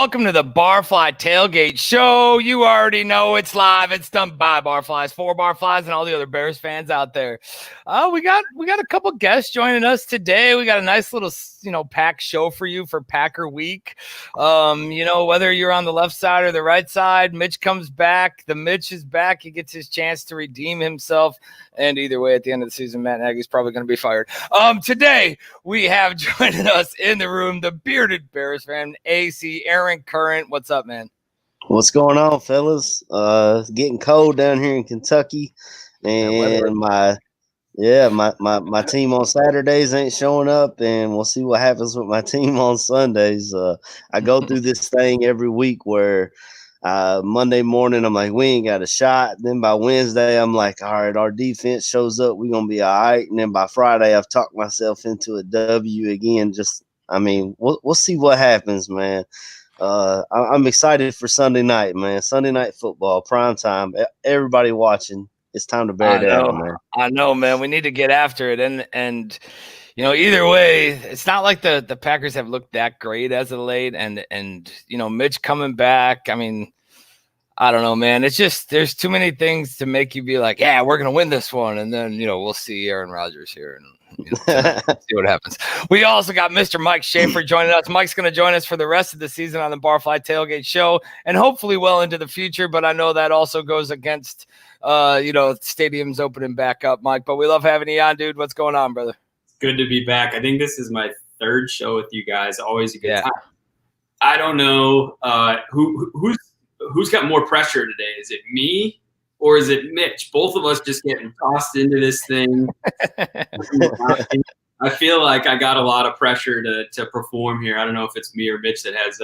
Welcome to the Barfly Tailgate Show. You already know it's live. It's done by Barflies, for Barflies, and all the other Bears fans out there. We got a couple guests joining us today. We got a nice little, packed show for you for Packer Week. Whether you're on the left side or the right side, Mitch comes back. The Mitch is back. He gets his chance to redeem himself. And either way, at the end of the season, Matt Nagy's probably going to be fired. Today, we have joining us in the room the bearded Bears fan, AC Aaron Current. What's up, man? What's going on, fellas? It's getting cold down here in Kentucky, and my team on Saturdays ain't showing up, and we'll see what happens with my team on Sundays. I go through this thing every week where Monday morning I'm like, we ain't got a shot. Then by Wednesday I'm like, all right, our defense shows up, we're gonna be all right. And then by Friday I've talked myself into a W again. We'll see what happens, man. I'm excited for Sunday night, man. Sunday night football, prime time. Everybody watching. It's time to bear down, man. I know, man. We need to get after it. And either way, it's not like the Packers have looked that great as of late. And Mitch coming back. I mean, I don't know, man. It's just there's too many things to make you be like, yeah, we're gonna win this one, and then we'll see Aaron Rodgers here and see what happens. We also got Mr. Mike Schaefer joining us. Mike's going to join us for the rest of the season on the Barfly Tailgate Show, and hopefully well into the future. But I know that also goes against, stadiums opening back up, Mike. But we love having you on, dude. What's going on, brother? Good to be back. I think this is my third show with you guys. Always a good time. I don't know who's got more pressure today. Is it me? Or is it Mitch? Both of us just getting tossed into this thing. I feel like I got a lot of pressure to perform here. I don't know if it's me or Mitch that has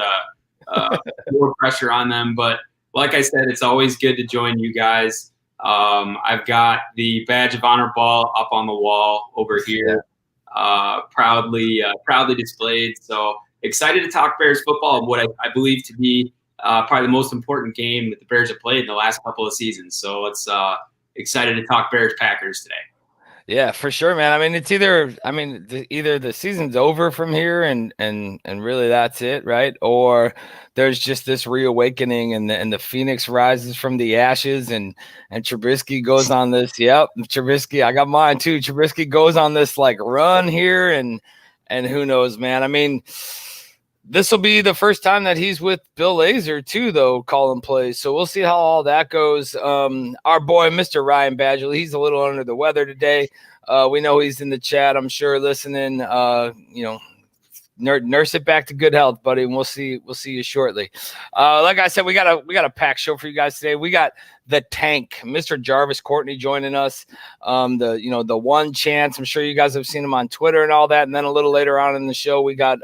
more pressure on them. But like I said, it's always good to join you guys. I've got the badge of honor ball up on the wall over here, proudly displayed. So excited to talk Bears football, what I believe to be probably the most important game that the Bears have played in the last couple of seasons. So it's excited to talk Bears Packers today. Yeah, for sure, man. I mean, it's either the season's over from here and really that's it, right? Or there's just this reawakening and the Phoenix rises from the ashes and Trubisky goes on this. Yep, Trubisky, I got mine too. Trubisky goes on this like run here and who knows, man. I mean, this will be the first time that he's with Bill Lazor too, though, calling plays. So we'll see how all that goes. Our boy, Mr. Ryan Badgley, he's a little under the weather today. We know he's in the chat, I'm sure, listening. Nurse it back to good health, buddy, and we'll see you shortly. Like I said, we got a packed show for you guys today. We got the tank, Mr. Jarvis Courtney, joining us. The one chance. I'm sure you guys have seen him on Twitter and all that. And then a little later on in the show, we got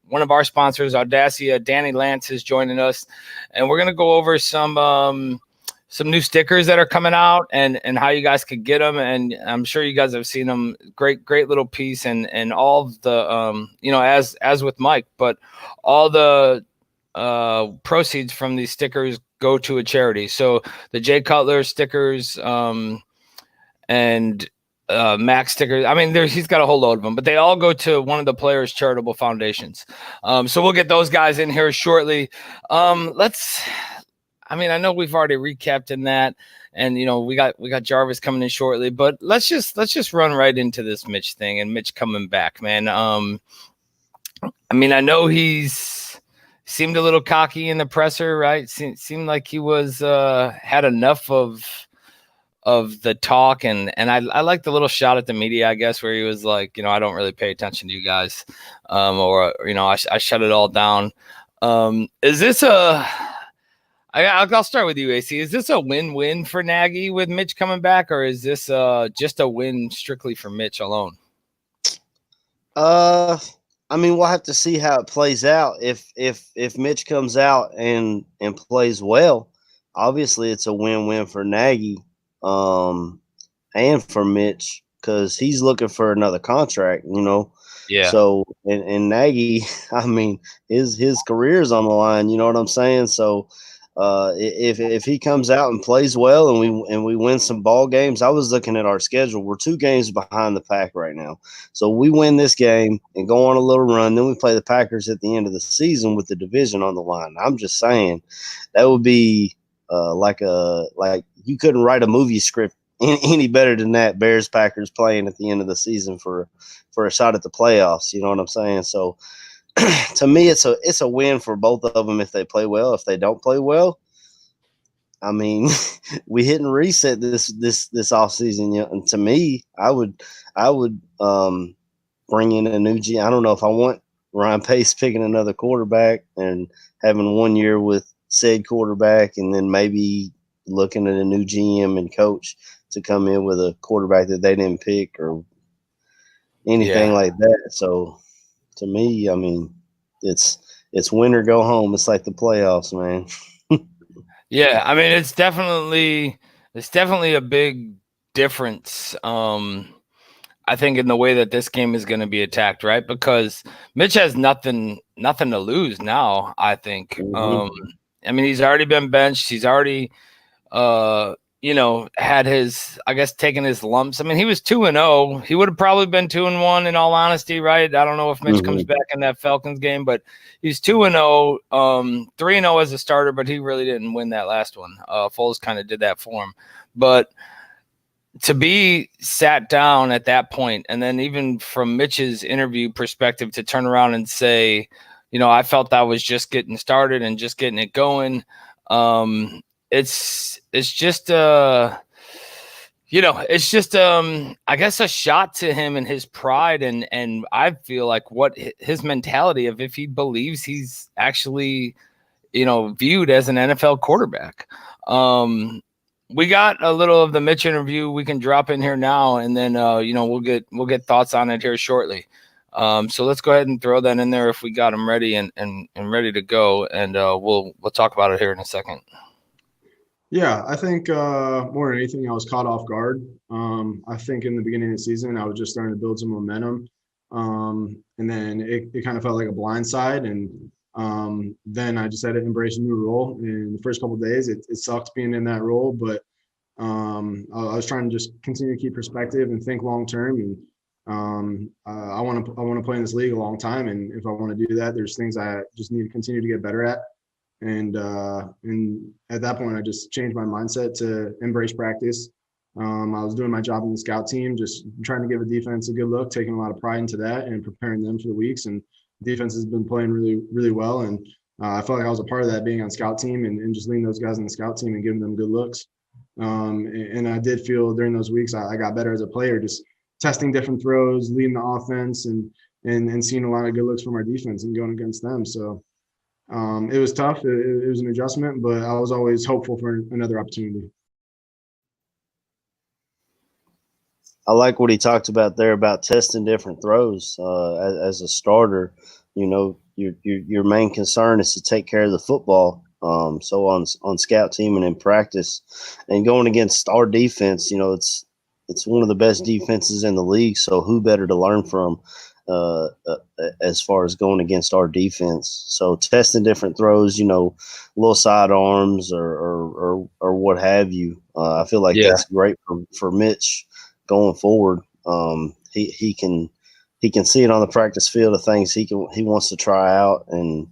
one of our sponsors, Audacia, Danny Lance, is joining us, and we're gonna go over some new stickers that are coming out and how you guys could get them. And I'm sure you guys have seen them. Great little piece and all of the as with Mike, but all the proceeds from these stickers go to a charity. So the Jay Cutler stickers and Max stickers. I mean, he's got a whole load of them, but they all go to one of the players' charitable foundations. So we'll get those guys in here shortly. I know we've already recapped in that, and we got Jarvis coming in shortly, but let's just run right into this Mitch thing and Mitch coming back, man. I know he's seemed a little cocky in the presser, right? Seemed like he was had enough of the talk, and I like the little shot at the media, I guess, where he was like, I don't really pay attention to you guys, or I shut it all down. Is this I'll start with you, AC. Is this a win-win for Nagy with Mitch coming back, or is this just a win strictly for Mitch alone? We'll have to see how it plays out. If Mitch comes out and plays well, obviously it's a win-win for Nagy. And for Mitch, because he's looking for another contract, Yeah. So and Nagy, his career's on the line, you know what I'm saying? So If he comes out and plays well and we win some ball games, I was looking at our schedule. We're 2 games behind the Pack right now. So we win this game and go on a little run. Then we play the Packers at the end of the season with the division on the line. I'm just saying that would be like you couldn't write a movie script any better than that. Bears Packers playing at the end of the season for a shot at the playoffs. You know what I'm saying? So to me, it's a win for both of them if they play well. If they don't play well, I mean, we hit and reset this offseason. You know, and to me, I would bring in a new GM. I don't know if I want Ryan Pace picking another quarterback and having 1 year with said quarterback, and then maybe looking at a new GM and coach to come in with a quarterback that they didn't pick or anything like that. So to me, I mean, it's win or go home. It's like the playoffs, man. Yeah, I mean, it's definitely a big difference. I think in the way that this game is going to be attacked, right? Because Mitch has nothing to lose now. I think. I mean, he's already been benched. He's already, had his, I guess, taken his lumps. I mean, he was 2-0. He would have probably been 2-1 in all honesty, right? I don't know if Mitch comes back in that Falcons game, but he's 2-0, 3-0 as a starter, but he really didn't win that last one. Foles kind of did that for him. But to be sat down at that point, and then even from Mitch's interview perspective to turn around and say, I felt I was just getting started and just getting it going. It's just I guess a shot to him and his pride, and I feel like what his mentality of if he believes he's actually viewed as an NFL quarterback. We got a little of the Mitch interview we can drop in here now, and then we'll get thoughts on it here shortly. So let's go ahead and throw that in there if we got them ready and ready to go, and we'll talk about it here in a second. Yeah, I think more than anything, I was caught off guard. I think in the beginning of the season, I was just starting to build some momentum, and then it kind of felt like a blindside, and then I just had to embrace a new role. In the first couple of days, it sucked being in that role, but I was trying to just continue to keep perspective and think long term, and I want to play in this league a long time, and if I want to do that, there's things I just need to continue to get better at. And at that point, I just changed my mindset to embrace practice. I was doing my job in the scout team, just trying to give a defense a good look, taking a lot of pride into that and preparing them for the weeks. And defense has been playing really, really well. And I felt like I was a part of that being on scout team and just leading those guys on the scout team and giving them good looks. And I did feel during those weeks, I got better as a player, just testing different throws, leading the offense and seeing a lot of good looks from our defense and going against them. So it was tough. It was an adjustment, but I was always hopeful for another opportunity. I like what he talked about there about testing different throws. As a starter, your main concern is to take care of the football. So on scout team and in practice, and going against our defense, it's one of the best defenses in the league. So who better to learn from? As far as going against our defense, so testing different throws, little side arms or what have you. I feel like that's great for Mitch going forward. He can see it on the practice field of things he wants to try out and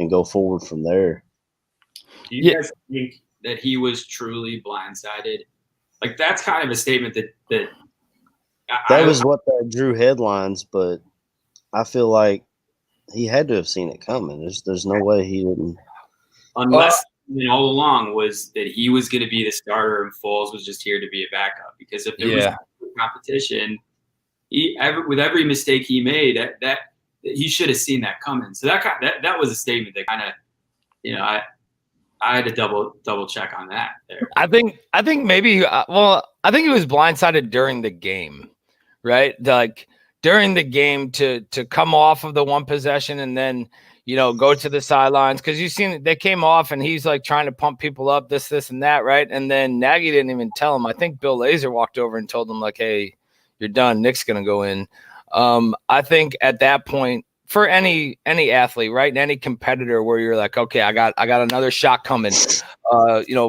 go forward from there. Do you guys think that he was truly blindsided? Like that's kind of a statement that was what that drew headlines, but I feel like he had to have seen it coming. There's no way he didn't. Unless all along was that he was going to be the starter and Foles was just here to be a backup. Because if there was competition, with every mistake he made, that he should have seen that coming. So that was a statement that kind of, I had to double check on that there. I think maybe I think he was blindsided during the game, right? Like during the game to come off of the one possession and then go to the sidelines, because you've seen they came off and he's like trying to pump people up, this and that, right? And then Nagy didn't even tell him. I think Bill Lazor walked over and told him like, "Hey, you're done. Nick's gonna go in." I think at that point for any athlete, right? And any competitor where you're like, okay, I got another shot coming.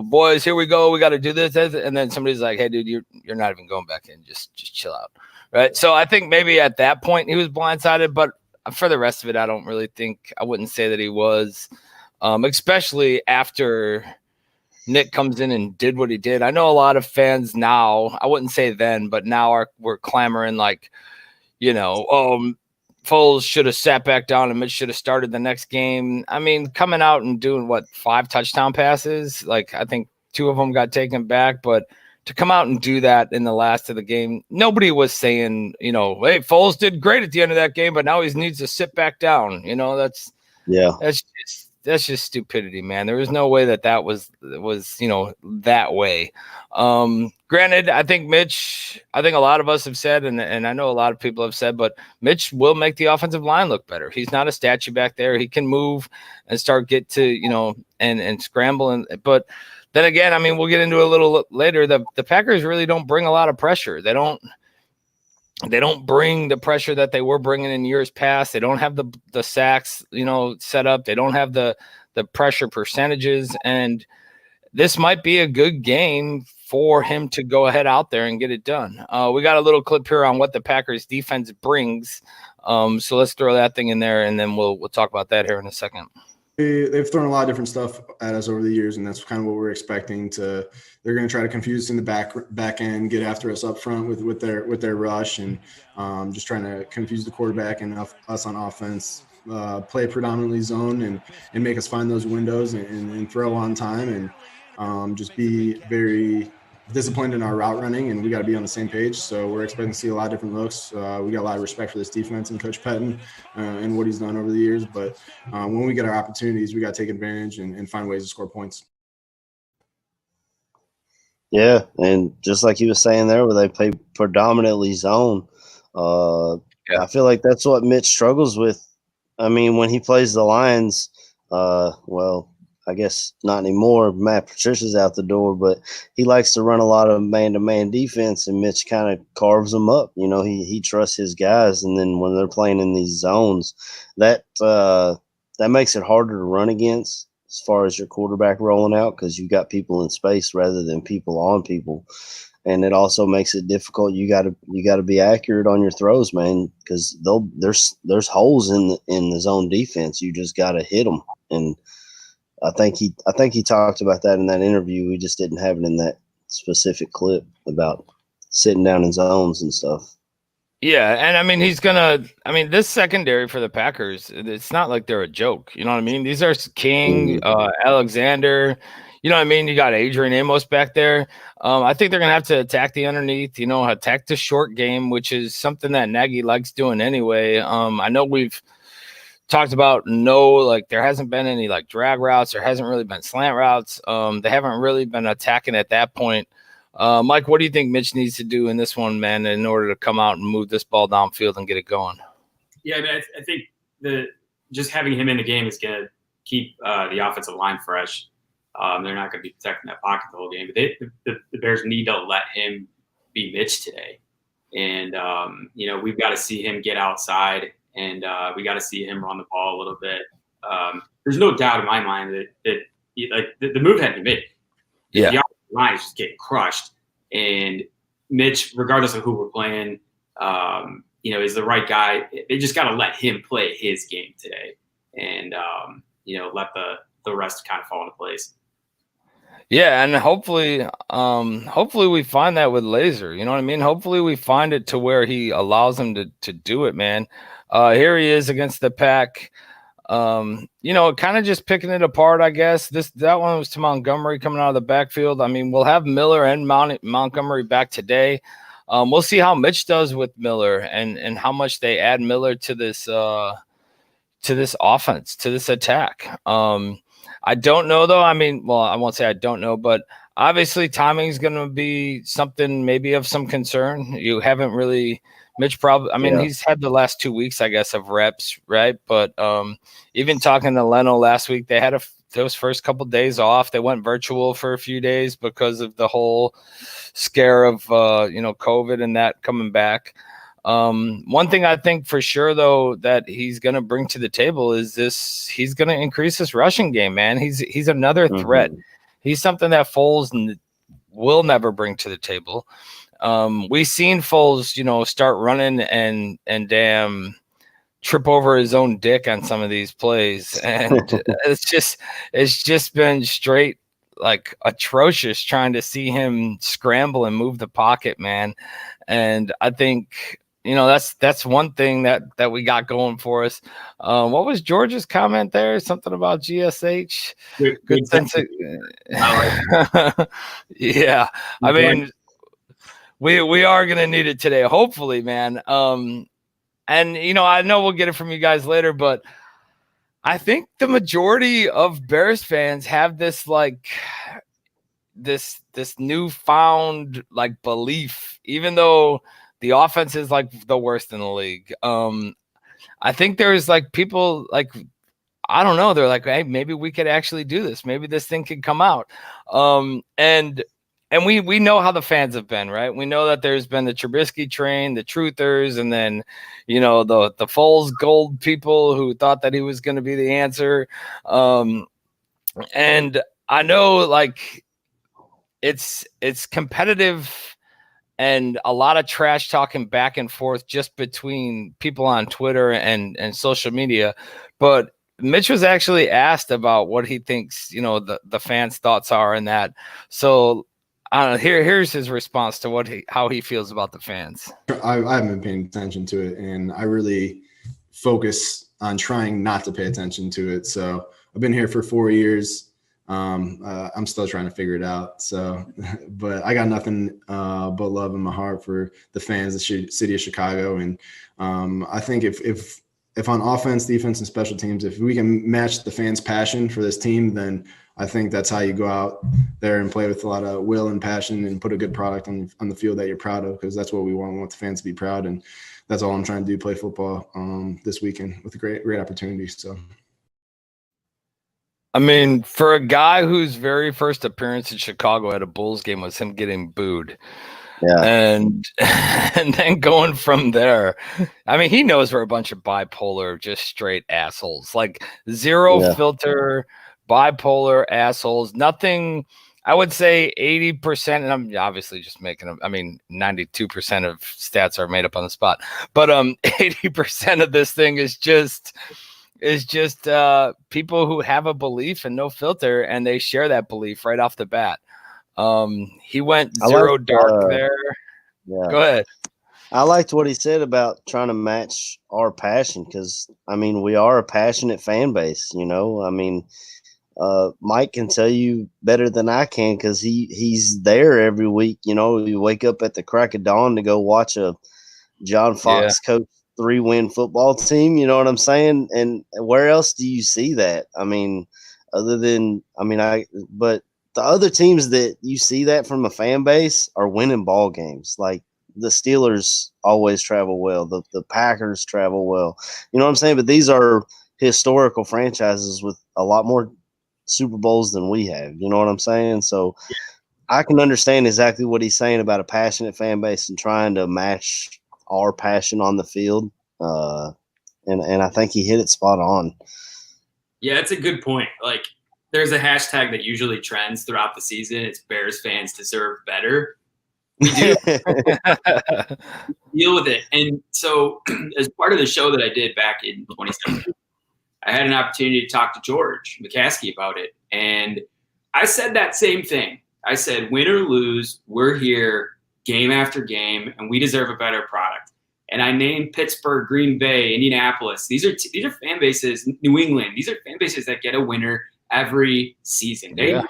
Boys, here we go. We got to do this. And then somebody's like, hey, dude, you're not even going back in. Just chill out. Right. So I think maybe at that point he was blindsided, but for the rest of it, I wouldn't say that he was, especially after Nick comes in and did what he did. I know a lot of fans now, I wouldn't say then, but now we're clamoring like, Foles should have sat back down and Mitch should have started the next game. I mean, coming out and doing 5 touchdown passes, like I think 2 of them got taken back, but to come out and do that in the last of the game, nobody was saying, hey, Foles did great at the end of that game, but now he needs to sit back down. That's just stupidity, man. There was no way that was that way. Granted, I think a lot of us have said, and I know a lot of people have said, but Mitch will make the offensive line look better. He's not a statue back there. He can move and get to, and scramble. But then again, I mean, we'll get into a little later. The Packers really don't bring a lot of pressure. They don't bring the pressure that they were bringing in years past. They don't have the sacks, set up. They don't have the pressure percentages. And this might be a good game for him to go ahead out there and get it done. We got a little clip here on what the Packers defense brings. So let's throw that thing in there, and then we'll talk about that here in a second. They've thrown a lot of different stuff at us over the years, and that's kind of what we're expecting. They're going to try to confuse us in the back end, get after us up front with their rush, and just trying to confuse the quarterback and us on offense. Play predominantly zone and make us find those windows and throw on time, and just be very disciplined in our route running, and we got to be on the same page. So we're expecting to see a lot of different looks. We got a lot of respect for this defense and Coach Pettin and what he's done over the years. But when we get our opportunities, we got to take advantage and find ways to score points. Yeah, and just like he was saying there, where they play predominantly zone, I feel like that's what Mitch struggles with. I mean, when he plays the Lions, I guess not anymore. Matt Patricia's out the door, but he likes to run a lot of man-to-man defense, and Mitch kind of carves them up. He trusts his guys, and then when they're playing in these zones, that makes it harder to run against as far as your quarterback rolling out, because you got people in space rather than people on people. And it also makes it difficult. You got to be accurate on your throws, man, because there's holes in the zone defense. You just got to hit them. And I think he talked about that in that interview. We just didn't have it in that specific clip about sitting down in zones and stuff. Yeah, and I mean, this secondary for the Packers, it's not like they're a joke. You know what I mean? These are King, Alexander. You know what I mean? You got Adrian Amos back there. I think they're going to have to attack the underneath, attack the short game, which is something that Nagy likes doing anyway. I know we've talked about there hasn't been any drag routes. There hasn't really been slant routes. They haven't really been attacking at that point. Mike, what do you think Mitch needs to do in this one, man, in order to come out and move this ball downfield and get it going? Yeah, I mean, I think just having him in the game is going to keep the offensive line fresh. They're not going to be protecting that pocket the whole game, but the Bears need to let him be Mitch today. And, we've got to see him get outside, and we got to see him run the ball a little bit. There's no doubt in my mind that the move had to be made. Yeah. The offensive line is just getting crushed. And Mitch, regardless of who we're playing, is the right guy. They just got to let him play his game today, and let the rest kind of fall into place. Yeah, and hopefully we find that with Laser. You know what I mean? Hopefully we find it to where he allows him to do it, man. Here he is against the Pack. Kind of just picking it apart, I guess. That one was to Montgomery coming out of the backfield. I mean, we'll have Miller and Montgomery back today. We'll see how Mitch does with Miller and how much they add Miller to this offense, to this attack. I don't know, though. I mean, well, I won't say I don't know, but obviously timing is going to be something maybe of some concern. You haven't really – Mitch probably – I mean, he's had the last 2 weeks, I guess, of reps, right? But even talking to Leno last week, they had those first couple of days off. They went virtual for a few days because of the whole scare of, COVID and that coming back. One thing I think for sure, though, that he's going to bring to the table is he's going to increase his rushing game, man. He's another threat. He's something that Foles will never bring to the table. We've seen Foles, start running and damn trip over his own dick on some of these plays. And it's just been straight like atrocious trying to see him scramble and move the pocket, man. And I think, that's one thing that we got going for us. What was George's comment there? Something about GSH? Good sense of, yeah. I mean, we are going to need it today, hopefully, man. And, I know we'll get it from you guys later, but I think the majority of Bears fans have this this newfound belief, even though the offense is the worst in the league. I think there's people I don't know. They're like, hey, maybe we could actually do this. Maybe this thing could come out. And we know how the fans have been, right? We know that there's been the Trubisky train, the truthers, and then, the Foles gold people who thought that he was going to be the answer. And I know it's competitive and a lot of trash talking back and forth just between people on Twitter and social media. But Mitch was actually asked about what he thinks, the fans' thoughts are in that. So here's his response to how he feels about the fans. I haven't been paying attention to it, and I really focus on trying not to pay attention to it. So I've been here for 4 years. I'm still trying to figure it out. So, but I got nothing but love in my heart for the fans, the city of Chicago. And I think if on offense, defense, and special teams, if we can match the fans' passion for this team, then I think that's how you go out there and play with a lot of will and passion and put a good product on the field that you're proud of, because that's what we want. We want the fans to be proud, and that's all I'm trying to do, play football this weekend with a great opportunity. So. I mean, for a guy whose very first appearance in Chicago at a Bulls game was him getting booed. Yeah. And then going from there, I mean, he knows we're a bunch of bipolar, just straight assholes, zero filter, bipolar assholes, nothing. I would say 80%, and I'm obviously just making 92% of stats are made up on the spot, but 80% of this thing is just people who have a belief and no filter, and they share that belief right off the bat. He went zero dark there. Yeah. Go ahead. I liked what he said about trying to match our passion, because we are a passionate fan base. Mike can tell you better than I can, because he's there every week. You wake up at the crack of dawn to go watch a John Fox coach 3-win football team, you know what I'm saying? And where else do you see that? But the other teams that you see that from a fan base are winning ball games. Like the Steelers always travel well. The Packers travel well. You know what I'm saying? But these are historical franchises with a lot more Super Bowls than we have. You know what I'm saying? So I can understand exactly what he's saying about a passionate fan base and trying to match our passion on the field. And I think he hit it spot on. Yeah, it's a good point. There's a hashtag that usually trends throughout the season. It's Bears fans deserve better. We do deal with it. And so as part of the show that I did back in 2017, I had an opportunity to talk to George McCaskey about it. And I said that same thing. I said, win or lose, we're here game after game, and we deserve a better product. And I named Pittsburgh, Green Bay, Indianapolis. These are fan bases, New England. These are fan bases that get a winner every season. They're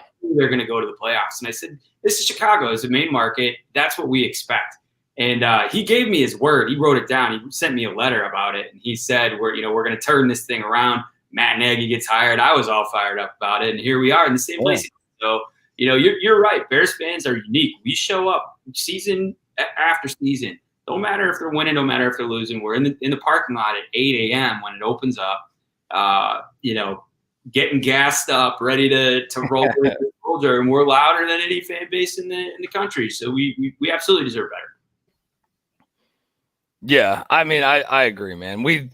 going to go to the playoffs. And I said, this is Chicago. It's the main market. That's what we expect. And he gave me his word. He wrote it down. He sent me a letter about it. And he said, we're going to turn this thing around. Matt Nagy gets hired. I was all fired up about it. And here we are in the same place. So, you're right. Bears fans are unique. We show up season after season. Don't matter if they're winning, don't matter if they're losing. We're in the parking lot at 8 a.m. when it opens up, getting gassed up, ready to roll with the soldier, and we're louder than any fan base in the country. So we absolutely deserve better. Yeah, I mean, I agree, man.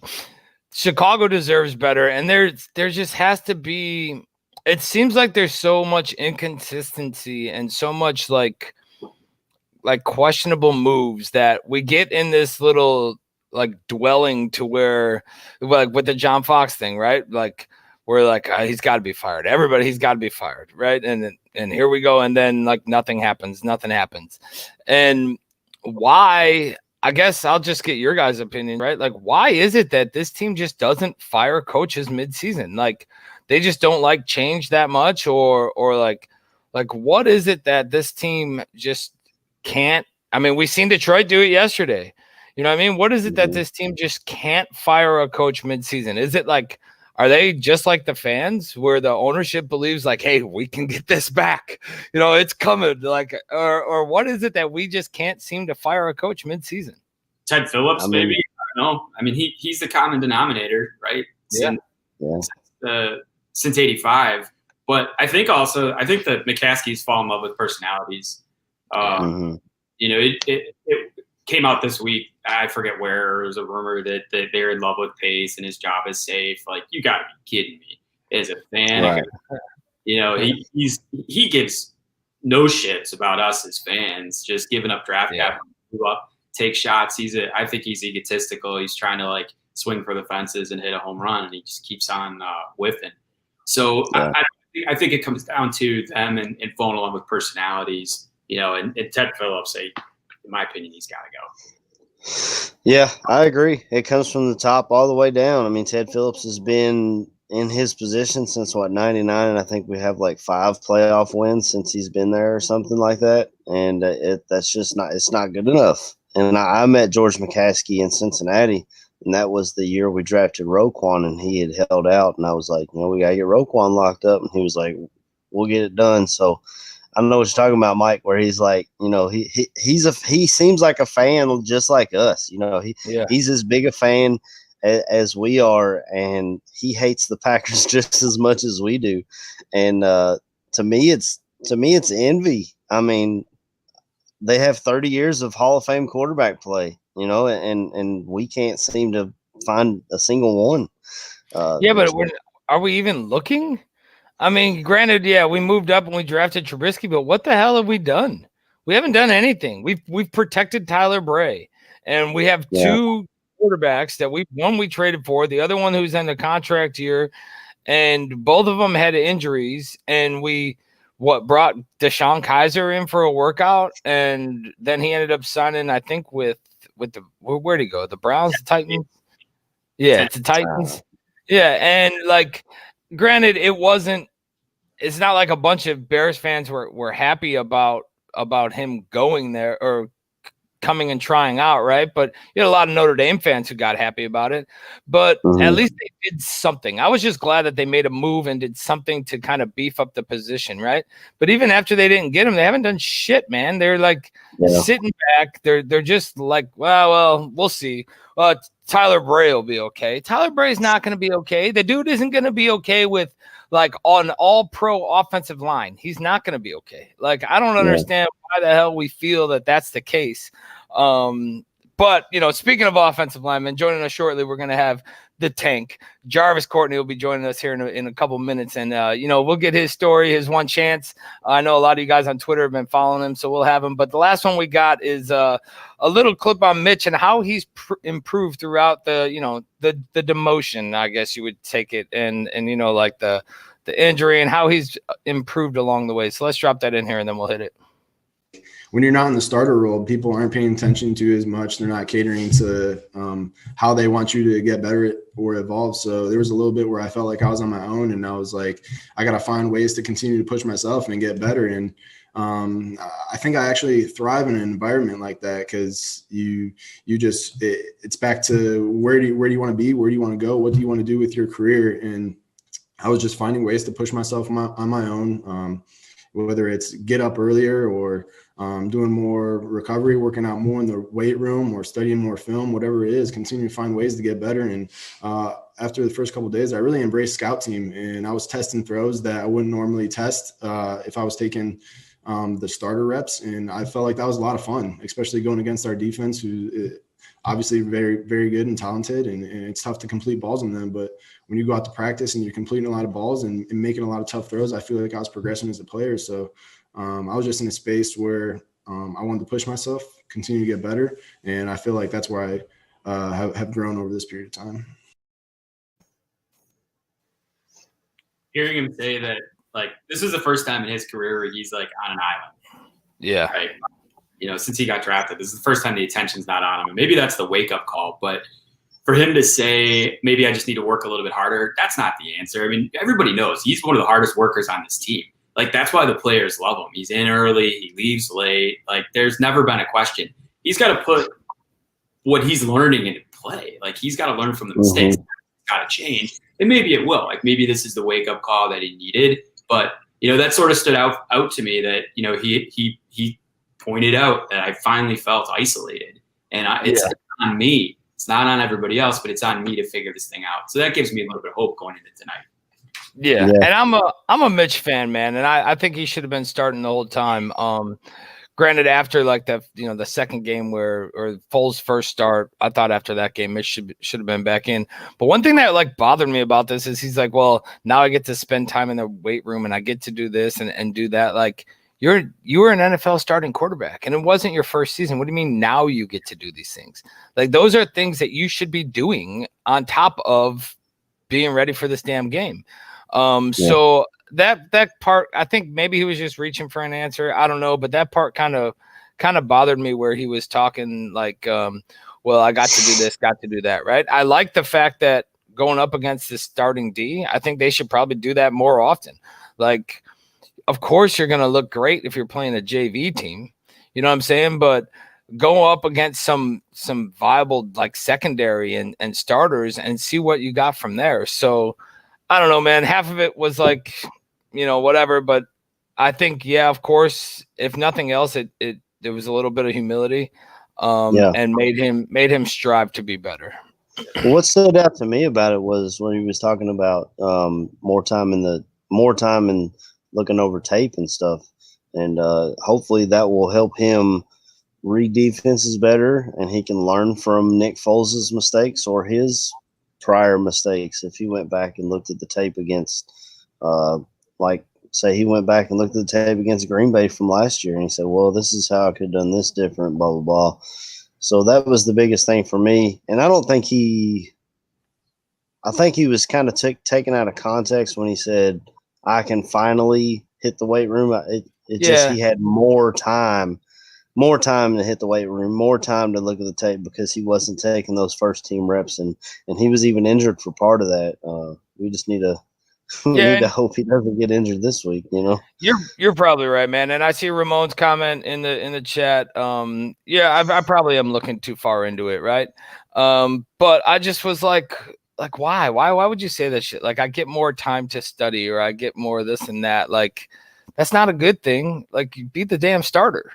Chicago deserves better, and there just has to be. It seems like there's so much inconsistency and so much like questionable moves that we get in this little like dwelling to where like with the John Fox thing, right? Like we're like he's got to be fired. Everybody, he's got to be fired, right? And here we go, and then like nothing happens, and why? I guess I'll just get your guys' opinion, right? Like, why is it that this team just doesn't fire coaches mid-season? Like, they just don't like change that much, or like what is it that this team just can't? I mean, we seen Detroit do it yesterday. You know what I mean? What is it that this team just can't fire a coach mid-season? Is it like, are they just like the fans where the ownership believes like, hey, we can get this back? You know, it's coming. Like, or what is it that we just can't seem to fire a coach mid-season? Ted Phillips, maybe. I don't know. I mean, he's the common denominator, right? Since 85. But I think that McCaskey's fallen in love with personalities. You know, it came out this week. I forget where. It was a rumor that they're in love with Pace and his job is safe. Like, you got to be kidding me. As a fan, Right. You know, he gives no shits about us as fans, just giving up draft capital, take shots. I think he's egotistical. He's trying to like swing for the fences and hit a home run, and he just keeps on whiffing. So I think it comes down to them and falling in love with personalities. You know, and Ted Phillips, in my opinion, he's got to go. Yeah, I agree. It comes from the top all the way down. I mean, Ted Phillips has been in his position since 99, and I think we have like 5 playoff wins since he's been there or something like that. And that's just it's not good enough. And I met George McCaskey in Cincinnati, and that was the year we drafted Roquan, and he had held out. And I was like, we got to get Roquan locked up. And he was like, we'll get it done. So I don't know what you're talking about, Mike, where he's like, he seems like a fan just like us. He's as big a fan as we are, and he hates the Packers just as much as we do. And to me, it's envy. I mean, they have 30 years of Hall of Fame quarterback play, and we can't seem to find a single one. But are we even looking? I mean, granted, we moved up and we drafted Trubisky, but what the hell have we done? We haven't done anything. We've protected Tyler Bray, and we have 2 quarterbacks that one we traded for, the other one who's in the contract year, and both of them had injuries, and we brought Deshaun Kaiser in for a workout, and then he ended up signing, I think, with the where'd he go? The Browns, the Titans? Yeah, it's the Titans. Yeah, and like, granted, it's not like a bunch of Bears fans were happy about him going there or coming and trying out, right? But you had a lot of Notre Dame fans who got happy about it. But at least they did something. I was just glad that they made a move and did something to kind of beef up the position, right? But even after they didn't get him, they haven't done shit, man. They're like sitting back. They're just like, well, we'll see. Tyler Bray will be okay. Tyler Bray's not going to be okay. The dude isn't going to be okay with like on all-pro offensive line. He's not going to be okay. Like, I don't understand why the hell we feel that that's the case. But, speaking of offensive linemen, joining us shortly, we're going to have the Tank. Jarvis Courtney will be joining us here in a couple minutes. And, we'll get his story, his one chance. I know a lot of you guys on Twitter have been following him, so we'll have him. But the last one we got is a little clip on Mitch and how he's improved throughout the demotion, I guess you would take it. And like the injury and how he's improved along the way. So let's drop that in here and then we'll hit it. When you're not in the starter role, people aren't paying attention to as much. They're not catering to how they want you to get better or evolve. So there was a little bit where I felt like I was on my own, and I was like, I got to find ways to continue to push myself and get better. And I think I actually thrive in an environment like that because it's back to where do you want to be? Where do you want to go? What do you want to do with your career? And I was just finding ways to push myself on my own, whether it's get up earlier or doing more recovery, working out more in the weight room or studying more film, whatever it is, continue to find ways to get better. And after the first couple of days, I really embraced scout team, and I was testing throws that I wouldn't normally test if I was taking the starter reps. And I felt like that was a lot of fun, especially going against our defense, who obviously very, very good and talented, and it's tough to complete balls on them. But when you go out to practice and you're completing a lot of balls and making a lot of tough throws, I feel like I was progressing as a player. So I was just in a space where I wanted to push myself, continue to get better, and I feel like that's where I have grown over this period of time. Hearing him say that, like, this is the first time in his career where he's like on an island. Yeah. Right. Since he got drafted, this is the first time the attention's not on him. And maybe that's the wake up call. But for him to say, maybe I just need to work a little bit harder, that's not the answer. I mean, everybody knows he's one of the hardest workers on this team. Like, that's why the players love him. He's in early, he leaves late. Like, there's never been a question. He's got to put what he's learning into play. Like, he's got to learn from the mistakes. Got to change. And maybe it will. Like, maybe this is the wake up call that he needed. But that sort of stood out to me that he pointed out that I finally felt isolated, and it's on me. It's not on everybody else, but it's on me to figure this thing out. So that gives me a little bit of hope going into tonight. Yeah. And I'm a Mitch fan, man, and I think he should have been starting the whole time. Granted, after like the second game or Foles' first start, I thought after that game Mitch should have been back in. But one thing that like bothered me about this is he's like, well, now I get to spend time in the weight room and I get to do this and do that. Like, you were an NFL starting quarterback and it wasn't your first season. What do you mean now you get to do these things? Like, those are things that you should be doing on top of being ready for this damn game. So that part, I think maybe he was just reaching for an answer. I don't know, but that part kind of bothered me where he was talking like, well, I got to do this, got to do that, right? I like the fact that going up against the starting D, I think they should probably do that more often. Like, of course you're going to look great if you're playing a JV team, you know what I'm saying? But go up against some viable like secondary and starters and see what you got from there. So I don't know, man. Half of it was like, whatever. But I think, of course, if nothing else, there was a little bit of humility, and made him strive to be better. What stood out to me about it was when he was talking about more time and looking over tape and stuff, and hopefully that will help him read defenses better, and he can learn from Nick Foles' mistakes or his prior mistakes. If he went back and looked at the tape against, say he went back and looked at the tape against Green Bay from last year, and he said, well, this is how I could have done this different, blah, blah, blah. So that was the biggest thing for me. And I think he was kind of taken out of context when he said, I can finally hit the weight room. Just he had more time to hit the weight room, more time to look at the tape because he wasn't taking those first team reps, and he was even injured for part of that. We just need to need to hope he doesn't get injured this week. You're probably right, man. And I see Ramon's comment in the chat. I probably am looking too far into it, right? But I just was like why would you say that shit? Like, I get more time to study, or I get more this and that. Like, that's not a good thing. Like, you be the damn starter.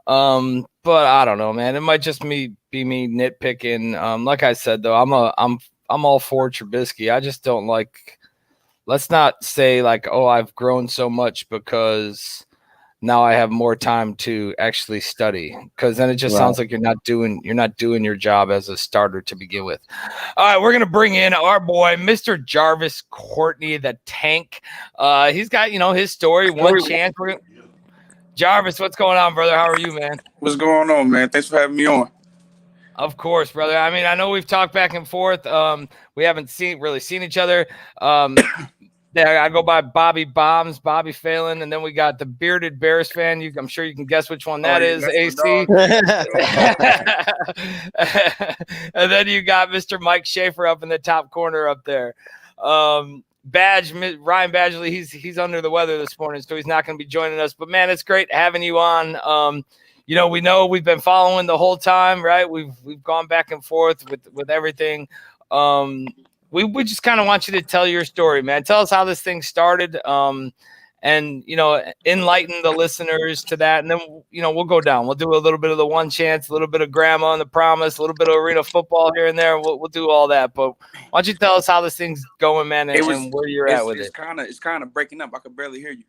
But I don't know, man. It might just be me nitpicking. Like I said, though, I'm all for Trubisky. I just don't like. Let's not say like, oh, I've grown so much because now I have more time to actually study, because then it just sounds like you're not doing your job as a starter to begin with. All right, we're gonna bring in our boy, Mr. Jarvis Courtney, the Tank. He's got his story, one chance. Jarvis, what's going on, brother? How are you, man? What's going on, man? Thanks for having me on. Of course, brother. I mean, I know we've talked back and forth. We haven't really seen each other. I go by Bobby Phelan, and then we got the bearded Bears fan. I'm sure you can guess which one that is, AC. And then you got Mr. Mike Schaefer up in the top corner up there. Ryan Badgley, he's under the weather this morning, so he's not going to be joining us. But, man, it's great having you on. We know we've been following the whole time, right? We've gone back and forth with everything. We just kind of want you to tell your story, man. Tell us how this thing started, and enlighten the listeners to that. And then we'll go down. We'll do a little bit of the one chance, a little bit of grandma and the promise, a little bit of arena football here and there. We'll do all that. But why don't you tell us how this thing's going, man, and where you're at with it? It's kind of breaking up. I could barely hear you.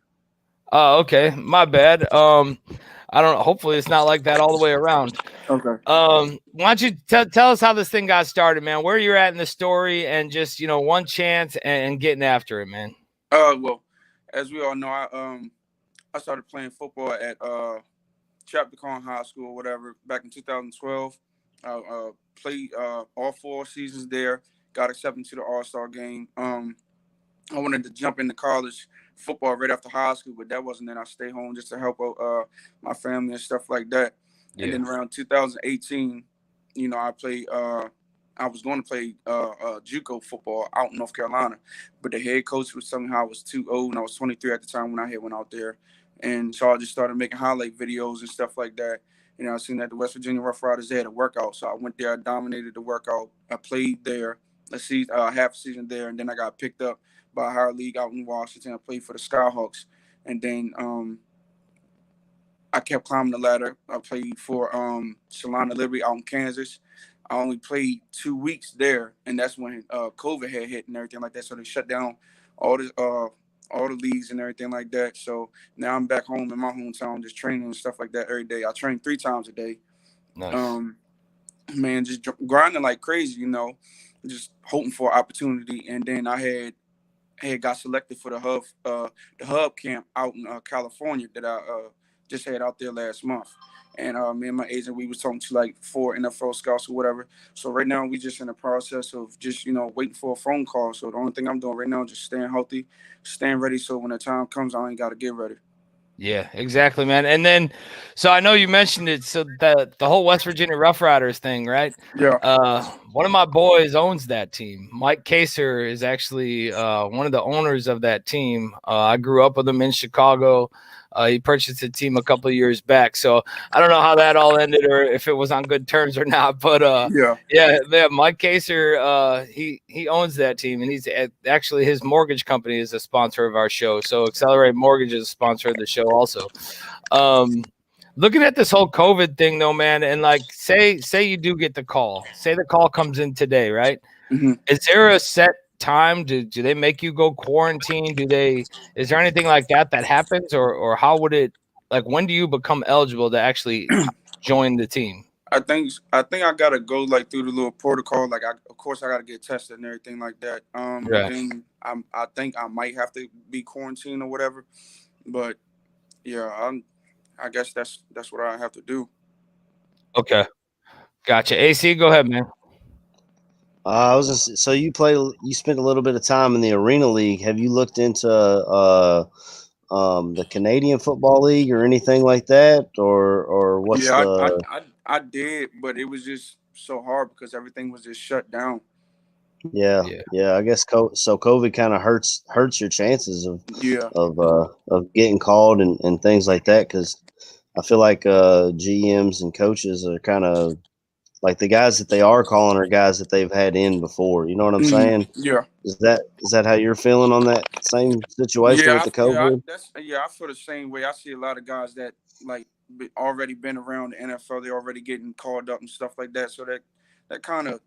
Oh, okay. My bad. I don't know. Hopefully it's not like that all the way around. Okay. Why don't you tell us how this thing got started, man? Where you're at in the story and just, one chance and getting after it, man. Well, as we all know, I started playing football at Chapter High School or whatever back in 2012. Played all 4 seasons there. Got accepted to the All-Star game. I wanted to jump into college football right after high school, but that wasn't it. I stayed home just to help out my family and stuff like that. Yeah. And then around 2018, I played. I was going to play JUCO football out in North Carolina, but the head coach was telling me how I was too old, and I was 23 at the time when I went out there. And so I just started making highlight videos and stuff like that. I seen that the West Virginia Rough Riders, they had a workout, so I went there. I dominated the workout. I played there. Half a season there, and then I got picked up by a higher league out in Washington. I played for the Skyhawks, and then I kept climbing the ladder. I played for Shalana Liberty out in Kansas. I only played 2 weeks there, and that's when COVID had hit and everything like that. So they shut down all the leagues and everything like that. So now I'm back home in my hometown, just training and stuff like that every day. I train 3 times a day. Nice. Man, just grinding like crazy, just hoping for opportunity. And then I had got selected for the hub camp out in California that I just had out there last month. And me and my agent, we was talking to like 4 NFL scouts or whatever. So right now we just in the process of just, waiting for a phone call. So the only thing I'm doing right now is just staying healthy, staying ready. So when the time comes, I ain't got to get ready. Yeah, exactly, man. And then, so I know you mentioned it. So the whole West Virginia Rough Riders thing, right? Yeah. One of my boys owns that team. Mike Kaser is actually one of the owners of that team. I grew up with him in Chicago. He purchased the team a couple of years back. So I don't know how that all ended or if it was on good terms or not. But yeah, Mike Kaser, he owns that team, and he's actually his mortgage company is a sponsor of our show. So Accelerate Mortgage is a sponsor of the show also. Looking at this whole COVID thing though, man, and like say you do get the call. Say the call comes in today, right? Mm-hmm. Is there a set time? Do they make you go quarantine? Is there anything like that happens, or how would it, like, when do you become eligible to actually join the team? I think I gotta go like through the little protocol. Like of course I gotta get tested and everything like that. Right. Then I think I might have to be quarantined or whatever. But yeah, I guess that's what I have to do. Okay, gotcha. AC, go ahead, man. So you spent a little bit of time in the Arena League. Have you looked into the Canadian Football League or anything like that, or what's Yeah, the? I did, but it was just so hard because everything was just shut down. Yeah. I guess so. COVID kind of hurts your chances of getting called and things like that, because I feel like GMs and coaches are kind of like the guys that they are calling are guys that they've had in before. You know what I'm saying? Yeah. Is that how you're feeling on that same situation with the COVID? I feel the same way. I see a lot of guys that like already been around the NFL. They're already getting called up and stuff like that. So that kind of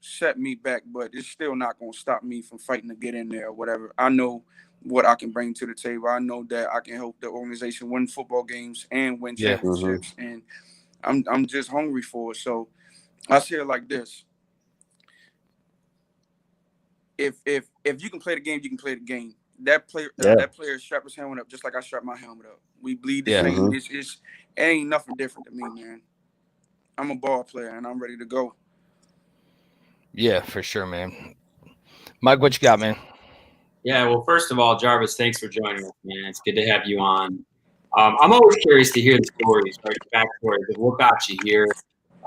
set me back, but it's still not going to stop me from fighting to get in there or whatever. I know what I can bring to the table. I know that I can help the organization win football games and win championships, and I'm just hungry for it. So I see it like this. If you can play the game, you can play the game. That player strap his helmet up just like I strap my helmet up. We bleed the same. It ain't nothing different to me, man. I'm a ball player and I'm ready to go. Yeah, for sure, man. Mike, what you got, man? Yeah, well, first of all, Jarvis, thanks for joining us, man. It's good to have you on. I'm always curious to hear the stories, right? The backstories of what got you here.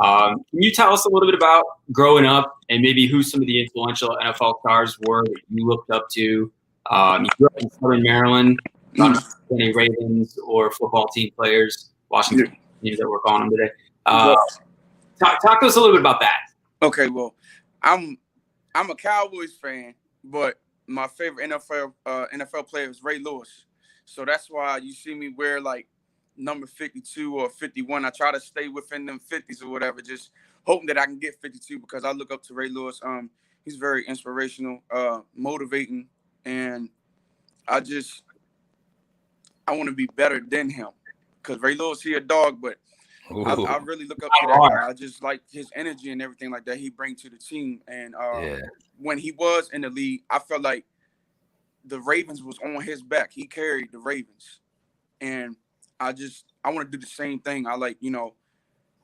Can you tell us a little bit about growing up and maybe who some of the influential NFL stars were that you looked up to? You grew up in Southern Maryland, not any Ravens or football team players, Washington teams that we're calling them today. Talk to us a little bit about that. Okay, well, I'm a Cowboys fan, but my favorite NFL player is Ray Lewis. So that's why you see me wear like number 52 or 51. I try to stay within them 50s or whatever, just hoping that I can get 52 because I look up to Ray Lewis. He's very inspirational, motivating, and I I want to be better than him. Because Ray Lewis, he a dog, but I really look up to that guy. I just like his energy and everything like that he brings to the team. And when he was in the league, I felt like the Ravens was on his back. He carried the Ravens. And I want to do the same thing. I like,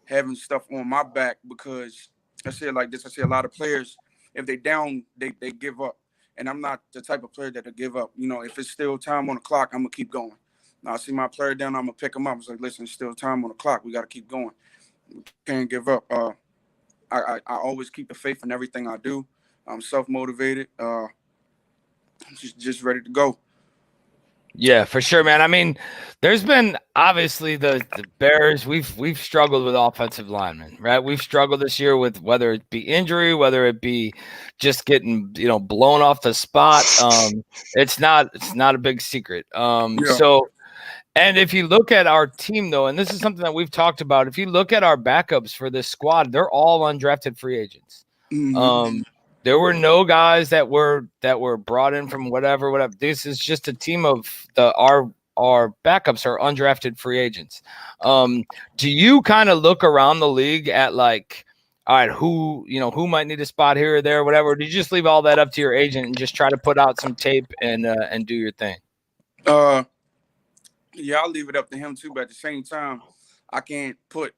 having stuff on my back because I say it like this. I see a lot of players, if they down, they give up. And I'm not the type of player that'll give up. If it's still time on the clock, I'm going to keep going. Now, I see my player down, I'm going to pick him up. It's like, listen, it's still time on the clock. We got to keep going. We can't give up. I always keep the faith in everything I do. I'm self-motivated. Just ready to go. Yeah, for sure, man. I mean, there's been obviously the Bears. We've struggled with offensive linemen, right? We've struggled this year with whether it be injury, whether it be just getting blown off the spot. It's not a big secret. So, and if you look at our team though, and this is something that we've talked about, if you look at our backups for this squad, they're all undrafted free agents. Mm-hmm. There were no guys that were brought in from whatever. This is just a team of our backups are undrafted free agents. Do you kind of look around the league at like, all right, who might need a spot here or there, or whatever? Or do you just leave all that up to your agent and just try to put out some tape and do your thing? Yeah, I'll leave it up to him too, but at the same time, I can't put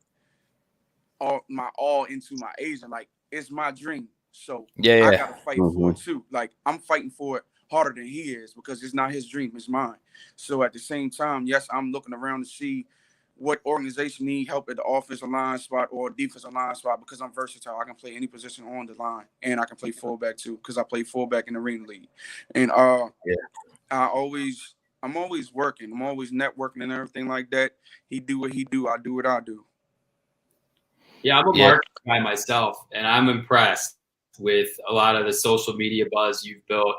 all into my agent. Like, it's my dream. So I gotta fight for it too. Like, I'm fighting for it harder than he is because it's not his dream, it's mine. So at the same time, yes, I'm looking around to see what organization need help at the offensive line spot or defensive line spot because I'm versatile. I can play any position on the line, and I can play fullback too because I play fullback in the Arena League. And I'm always working. I'm always networking and everything like that. He do what he do. I do what I do. Yeah, I'm a marketing guy myself, and I'm impressed with a lot of the social media buzz you've built.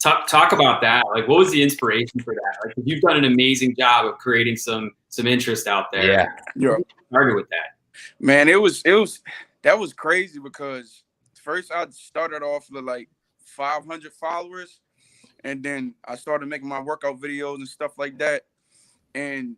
Talk about that. Like, what was the inspiration for that? Like, you've done an amazing job of creating some interest out there. Yeah. Started with that. Man, that was crazy because first I started off with like 500 followers, and then I started making my workout videos and stuff like that. And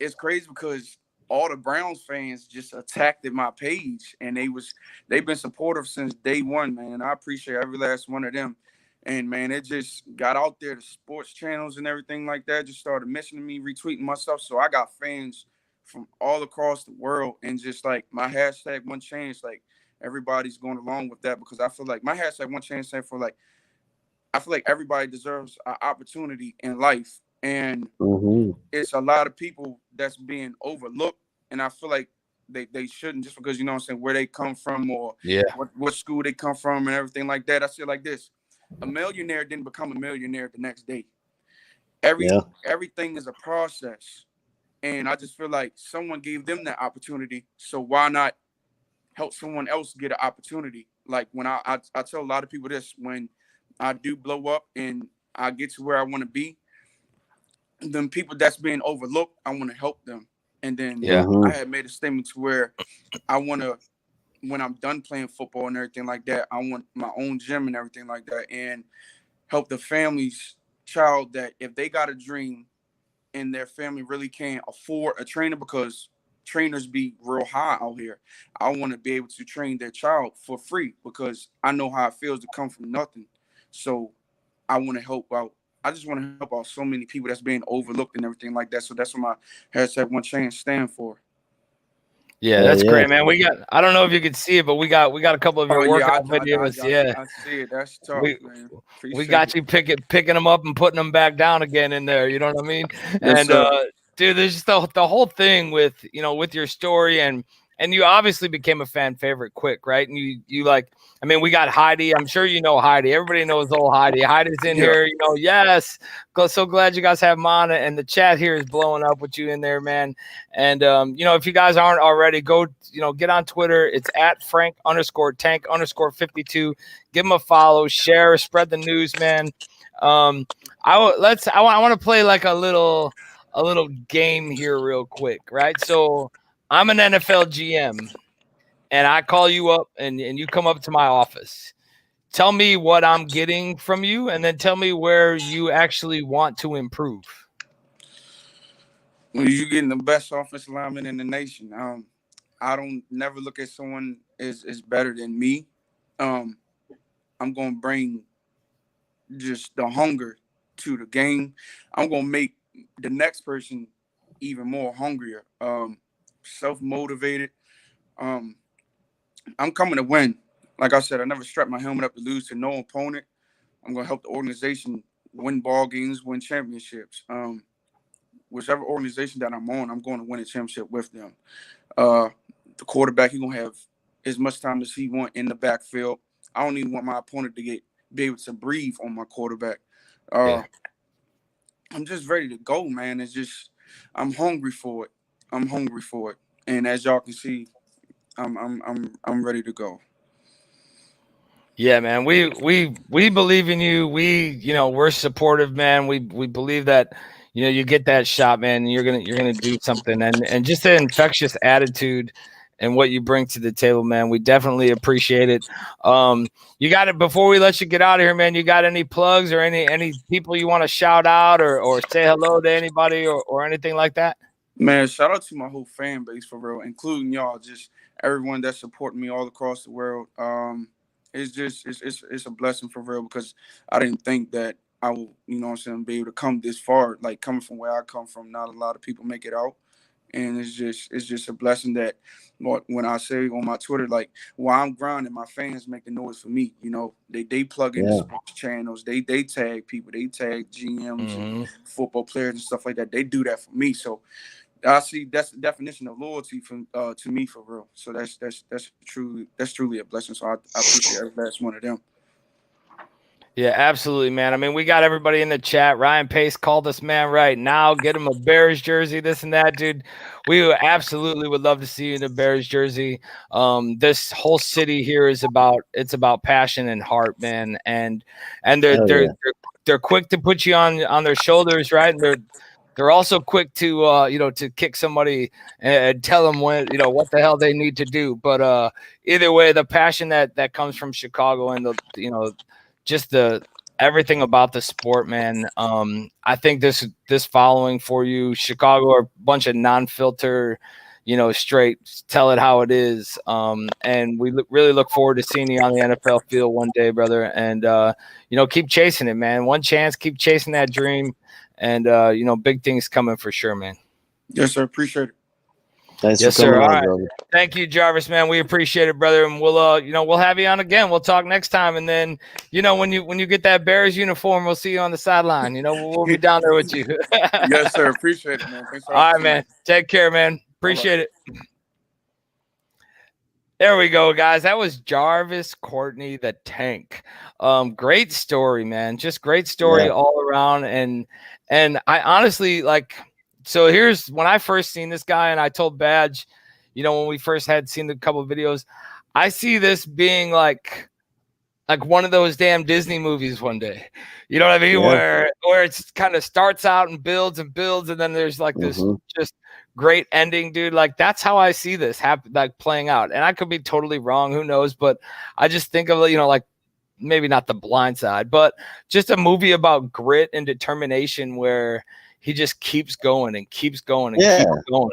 it's crazy because all the Browns fans just attacked my page, and they've been supportive since day one, man. I appreciate every last one of them. And man, it just got out there, the sports channels and everything like that just started mentioning me, retweeting my stuff. So I got fans from all across the world, and just like my hashtag one change, like everybody's going along with that because I feel like my hashtag one change stands for like, I feel like everybody deserves an opportunity in life. And it's a lot of people that's being overlooked. And I feel like they shouldn't, just because, where they come from or what school they come from and everything like that. I say it like this. A millionaire didn't become a millionaire the next day. Everything is a process. And I just feel like someone gave them that opportunity. So why not help someone else get an opportunity? Like when I tell a lot of people this, when I do blow up and I get to where I want to be, them people that's being overlooked, I want to help them. And then I had made a statement to where I want to, when I'm done playing football and everything like that, I want my own gym and everything like that, and help the family's child that if they got a dream and their family really can't afford a trainer because trainers be real high out here, I want to be able to train their child for free because I know how it feels to come from nothing. So I want to help out. I just want to help out so many people that's being overlooked and everything like that. So that's what my hashtag one change stand for. Yeah, that's great, man. I don't know if you could see it, but we got a couple of your workout videos. I see it. That's tough, man. We got you picking them up and putting them back down again in there. You know what I mean? Yes, and dude, there's just the whole thing with with your story, and you obviously became a fan favorite quick, right? And you like, I mean, we got Heidi. I'm sure you know Heidi. Everybody knows old Heidi. Heidi's in here. Yes. So glad you guys have Mana, and the chat here is blowing up with you in there, man. And if you guys aren't already, go get on Twitter. It's at Frank_Tank_52. Give him a follow, share, spread the news, man. I want to play like a little game here real quick, right? So I'm an NFL GM, and I call you up, and you come up to my office. Tell me what I'm getting from you, and then tell me where you actually want to improve. When you getting the best offensive lineman in the nation, I don't never look at someone as better than me. I'm gonna bring just the hunger to the game. I'm gonna make the next person even more hungrier, self-motivated. Um, I'm coming to win. Like I said, I never strap my helmet up to lose to no opponent. I'm gonna help the organization win ball games, win championships. Whichever organization that I'm on, I'm going to win a championship with them. The quarterback, he's gonna have as much time as he want in the backfield. I don't even want my opponent to be able to breathe on my quarterback. I'm just ready to go, man. It's just I'm hungry for it. I'm hungry for it. And as y'all can see, I'm ready to go. Yeah, man. We believe in you. We're supportive, man. We believe that you get that shot, man, and you're gonna do something. And just the infectious attitude and what you bring to the table, man. We definitely appreciate it. You got it. Before we let you get out of here, man, you got any plugs or any people you want to shout out or say hello to anybody or anything like that? Man, shout out to my whole fan base for real, including y'all, just everyone that's supporting me all across the world. It's a blessing for real, because I didn't think that I will, be able to come this far. Like, coming from where I come from, not a lot of people make it out. And it's just a blessing that when I say on my Twitter, like, while I'm grinding, my fans make the noise for me. They plug in the sports channels, they tag people, they tag GMs and football players and stuff like that. They do that for me. So I see that's the definition of loyalty to me, for real. So that's truly a blessing. So I appreciate every last one of them. Yeah, absolutely, man. I mean, we got everybody in the chat. Ryan Pace called us, man, right now. Get him a Bears jersey, this and that, dude. We absolutely would love to see you in a Bears jersey. This whole city here is about passion and heart, man. And they're quick to put you on their shoulders, right? And they're also quick to to kick somebody and tell them what the hell they need to do. But either way, the passion that comes from Chicago and just everything about the sport, man. I think this following for you, Chicago, are a bunch of non-filter, straight, tell it how it is. And we really look forward to seeing you on the NFL field one day, brother. And keep chasing it, man. One chance, keep chasing that dream. And big things coming for sure, man. Yes, sir. Appreciate it. Thanks yes, for coming sir. on, All right. brother. Thank you, Jarvis, man. We appreciate it, brother. And we'll we'll have you on again. We'll talk next time. And then, when you get that Bears uniform, we'll see you on the sideline. We'll be down there with you. Yes, sir. Appreciate it, man. Thanks for all right, man. Take care, man. Appreciate it. There we go, guys. That was Jarvis Courtney, the Tank. Great story, man. Just great story all around. And I honestly, so here's when I first seen this guy, and I told Badge, when we first had seen a couple of videos, I see this being like one of those damn Disney movies one day. You know what I mean? Where it's kind of starts out and builds, and then there's this just great ending, dude. Like, that's how I see this happen, playing out. And I could be totally wrong, who knows, but I just think of maybe not The Blind Side, but just a movie about grit and determination where he just keeps going and keeps going and keeps going.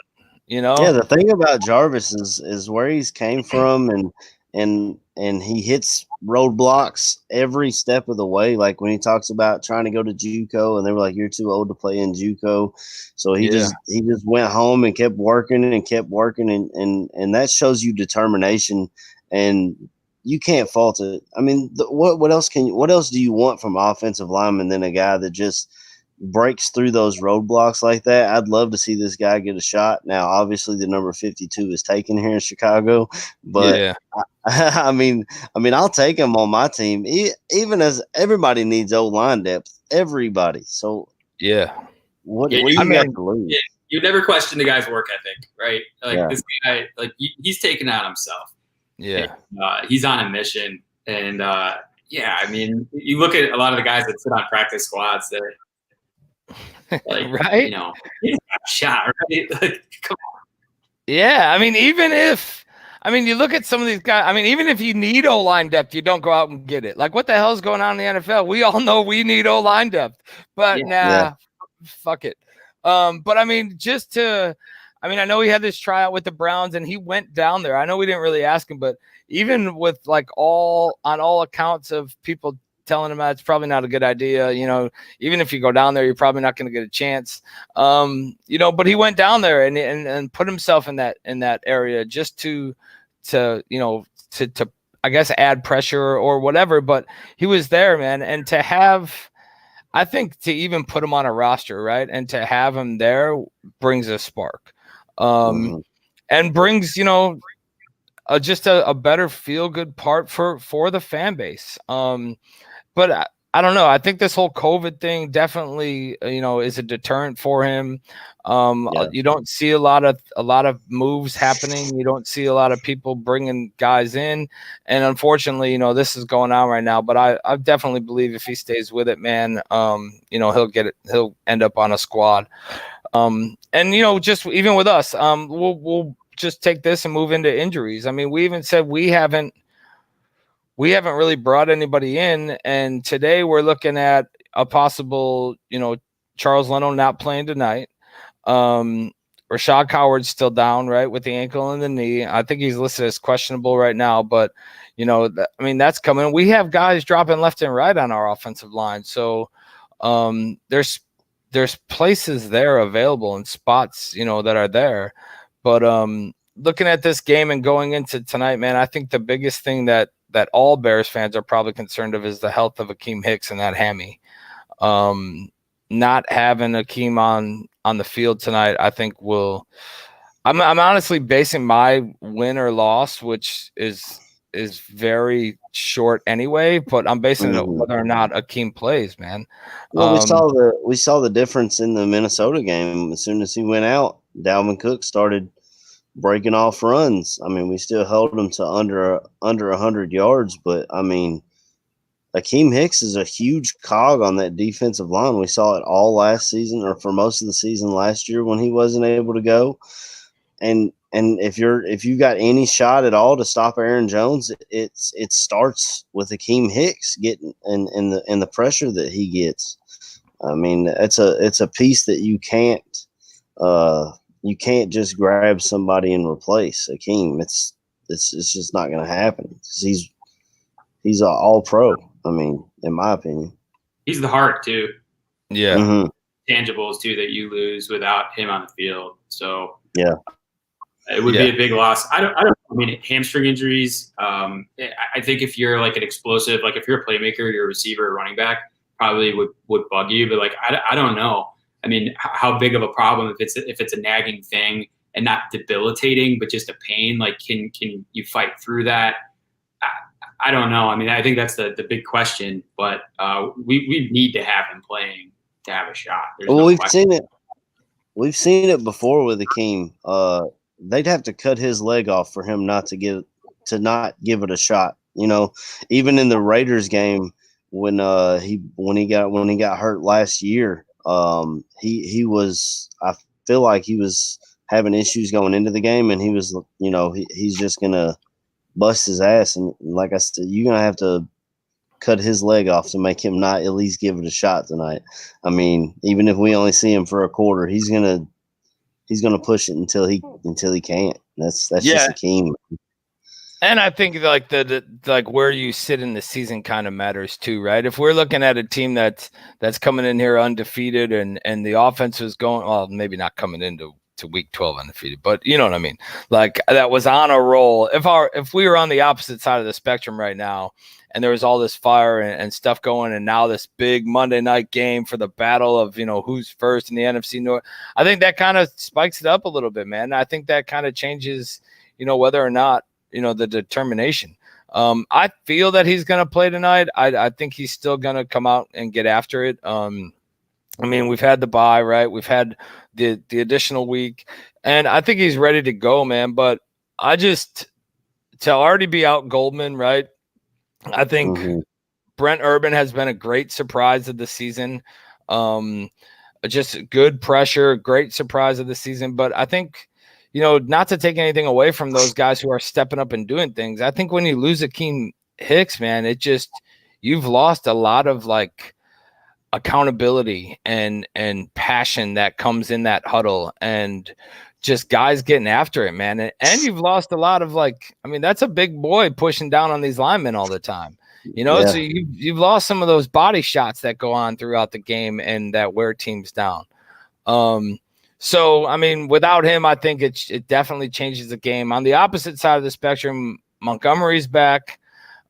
Yeah, the thing about Jarvis is where he's came from, and he hits roadblocks every step of the way. Like when he talks about trying to go to JUCO, and they were like, "You're too old to play in JUCO," so he just went home and kept working, and that shows you determination, and you can't fault it. I mean, what else do you want from offensive lineman than a guy that just breaks through those roadblocks like that? I'd love to see this guy get a shot. Now, obviously, the number 52 is taken here in Chicago, but I mean, I'll take him on my team, even as everybody needs O-line depth. Everybody. So what do you got to lose? Yeah, you never question the guy's work ethic, right? This guy, he's taken out himself. Yeah, and, he's on a mission, and I mean, you look at a lot of the guys that sit on practice squads that. Right? He's got a shot, right? Come on. Yeah, I mean, you look at some of these guys. I mean, even if you need O-line depth, you don't go out and get it. Like, what the hell is going on in the NFL? We all know we need O-line depth, but fuck it. But I mean, I know he had this tryout with the Browns and he went down there. I know we didn't really ask him, but even with like on all accounts of people telling him that it's probably not a good idea, even if you go down there, you're probably not going to get a chance. But he went down there and put himself in that area just to I guess add pressure or whatever, but he was there, man. And I think to even put him on a roster, right, and to have him there brings a spark, and brings just a better feel good part for the fan base. But I don't know. I think this whole COVID thing definitely is a deterrent for him. You don't see a lot of moves happening. You don't see a lot of people bringing guys in, and unfortunately, this is going on right now. But I definitely believe if he stays with it, man, he'll end up on a squad. And just even with us, we'll just take this and move into injuries. I mean, we even said we haven't really brought anybody in, and today we're looking at a possible, Charles Leno not playing tonight. Rashad Howard's still down, right, with the ankle and the knee. I think he's listed as questionable right now, but that's coming. We have guys dropping left and right on our offensive line, so there's places there available and spots, that are there. But looking at this game and going into tonight, man, I think the biggest thing that all Bears fans are probably concerned of is the health of Akeem Hicks and that hammy. Not having Akeem on the field tonight, I think I'm honestly basing my win or loss, which is very short anyway, but I'm basing it on whether or not Akeem plays, man. Well, we saw the difference in the Minnesota game. As soon as he went out, Dalvin Cook started breaking off runs. I mean, we still held him to under 100 yards, but I mean, Akeem Hicks is a huge cog on that defensive line. We saw it all last season, or for most of the season last year when he wasn't able to go. And if you got any shot at all to stop Aaron Jones, it starts with Akeem Hicks getting and the pressure that he gets. I mean, it's a piece that you can't just grab somebody and replace Akeem. It's just not going to happen. He's an all pro. I mean, in my opinion, he's the heart too. Yeah. Tangibles too that you lose without him on the field. So yeah, it would be a big loss. I mean, hamstring injuries. I think if you're like an explosive, like if you're a playmaker, you're a receiver, or running back, probably would bug you. But like, I don't know. I mean, how big of a problem if it's a nagging thing and not debilitating, but just a pain? Like, can you fight through that? I don't know. I mean, I think that's the big question. But we need to have him playing to have a shot. We've seen it. We've seen it before with Akeem. They'd have to cut his leg off for him not to not give it a shot. Even in the Raiders game when he got hurt last year. He was, I feel like he was having issues going into the game, and he was, he's just going to bust his ass. And like I said, you're going to have to cut his leg off to make him not at least give it a shot tonight. I mean, even if we only see him for a quarter, he's going to push it until he can't. That's just Akeem. And I think like like where you sit in the season kind of matters too, right? If we're looking at a team that's coming in here undefeated and the offense is going, well, maybe not coming into week 12 undefeated, but you know what I mean? Like that was on a roll. If we were on the opposite side of the spectrum right now and there was all this fire and stuff going, and now this big Monday night game for the battle of, who's first in the NFC North, I think that kind of spikes it up a little bit, man. I think that kind of changes, whether or not, the determination. I feel that he's going to play tonight. I think he's still going to come out and get after it. I mean, we've had the bye, right? We've had the additional week, and I think he's ready to go, man. But to already be out Goldman, right? I think Brent Urban has been a great surprise of the season. Just good pressure, great surprise of the season. But I think, not to take anything away from those guys who are stepping up and doing things. I think when you lose Akeem Hicks, man, you've lost a lot of like accountability and passion that comes in that huddle, and just guys getting after it, man. And you've lost a lot of, like, I mean, that's a big boy pushing down on these linemen all the time, you know. So you've lost some of those body shots that go on throughout the game and that wear teams down. So I mean, without him, I think it definitely changes the game. On the opposite side of the spectrum, Montgomery's back.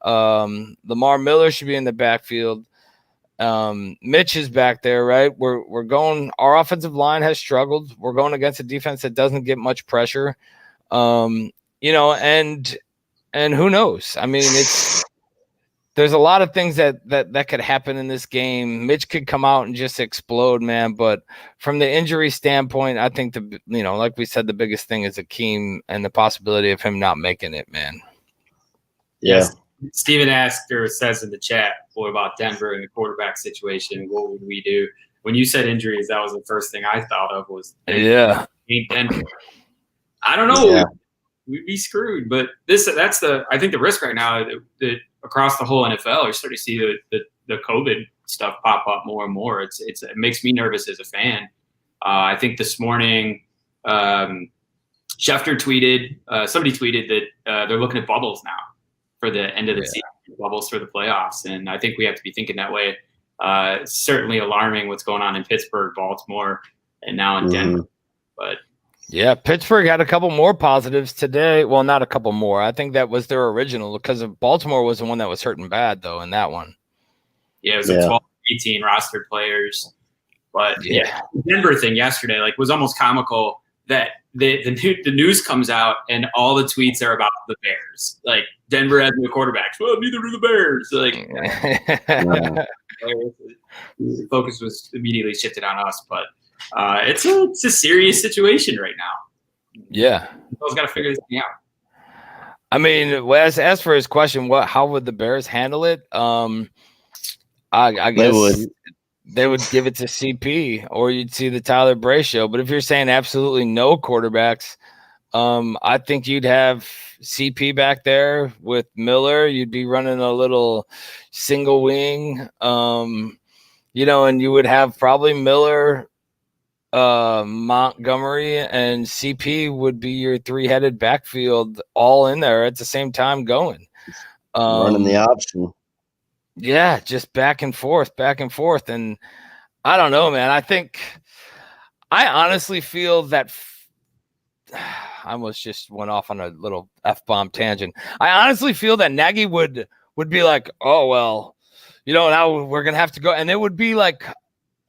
Lamar Miller should be in the backfield. Mitch is back there, right? We're going. Our offensive line has struggled. We're going against a defense that doesn't get much pressure. You know, and who knows? I mean, there's a lot of things that could happen in this game. Mitch could come out and just explode, man. But from the injury standpoint, I think like we said, the biggest thing is Akeem and the possibility of him not making it, man. Yeah. Yes. Steven asked or says in the chat about Denver and the quarterback situation. What would we do? When you said injuries, that was the first thing I thought of was Denver. I don't know. Yeah. We'd be screwed. But I think the risk right now that across the whole NFL, you're starting to see the COVID stuff pop up more and more. It makes me nervous as a fan. I think this morning, Schefter tweeted, somebody tweeted that they're looking at bubbles now for the end of the season, bubbles for the playoffs. And I think we have to be thinking that way. It's certainly alarming what's going on in Pittsburgh, Baltimore, and now in Denver. But yeah, Pittsburgh had a couple more positives today. Well, not a couple more. I think that was their original, because of Baltimore was the one that was hurting bad, though, in that one. Yeah, it was a 12, 18 rostered players. But the Denver thing yesterday, like, was almost comical that the news comes out and all the tweets are about the Bears. Like, Denver has no quarterbacks. Well, neither do the Bears. Like, the focus was immediately shifted on us. But it's a serious situation right now. Yeah. Those got to figure this thing out. I mean, as for his question, how would the Bears handle it? I guess they would give it to CP, or you'd see the Tyler Bray show. But if you're saying absolutely no quarterbacks, I think you'd have CP back there with Miller. You'd be running a little single wing, and you would have probably Miller, Montgomery, and CP would be your three-headed backfield, all in there at the same time going. Running the option. Yeah, just back and forth. And I don't know, man. I honestly feel that I almost just went off on a little F-bomb tangent. I honestly feel that Nagy would be like, oh, well, now we're going to have to go. And it would be like,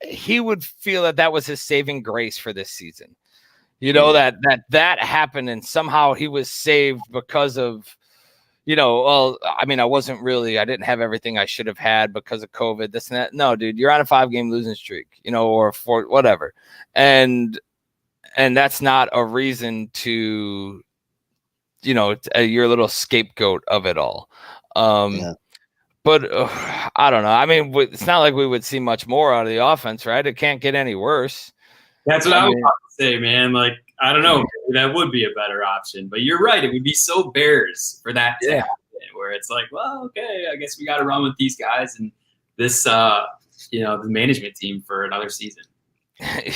he would feel that was his saving grace for this season. That happened, and somehow he was saved because of, I mean, I didn't have everything I should have had because of COVID, this and that. No, dude, you're on a 5-game losing streak, or 4, whatever. And that's not a reason to, your little scapegoat of it all. But I don't know. I mean, it's not like we would see much more out of the offense, right? It can't get any worse. That's what I was about to say, man. Like, I don't know. That would be a better option. But you're right. It would be so Bears for that to happen, where it's like, well, okay, I guess we got to run with these guys and this, the management team for another season.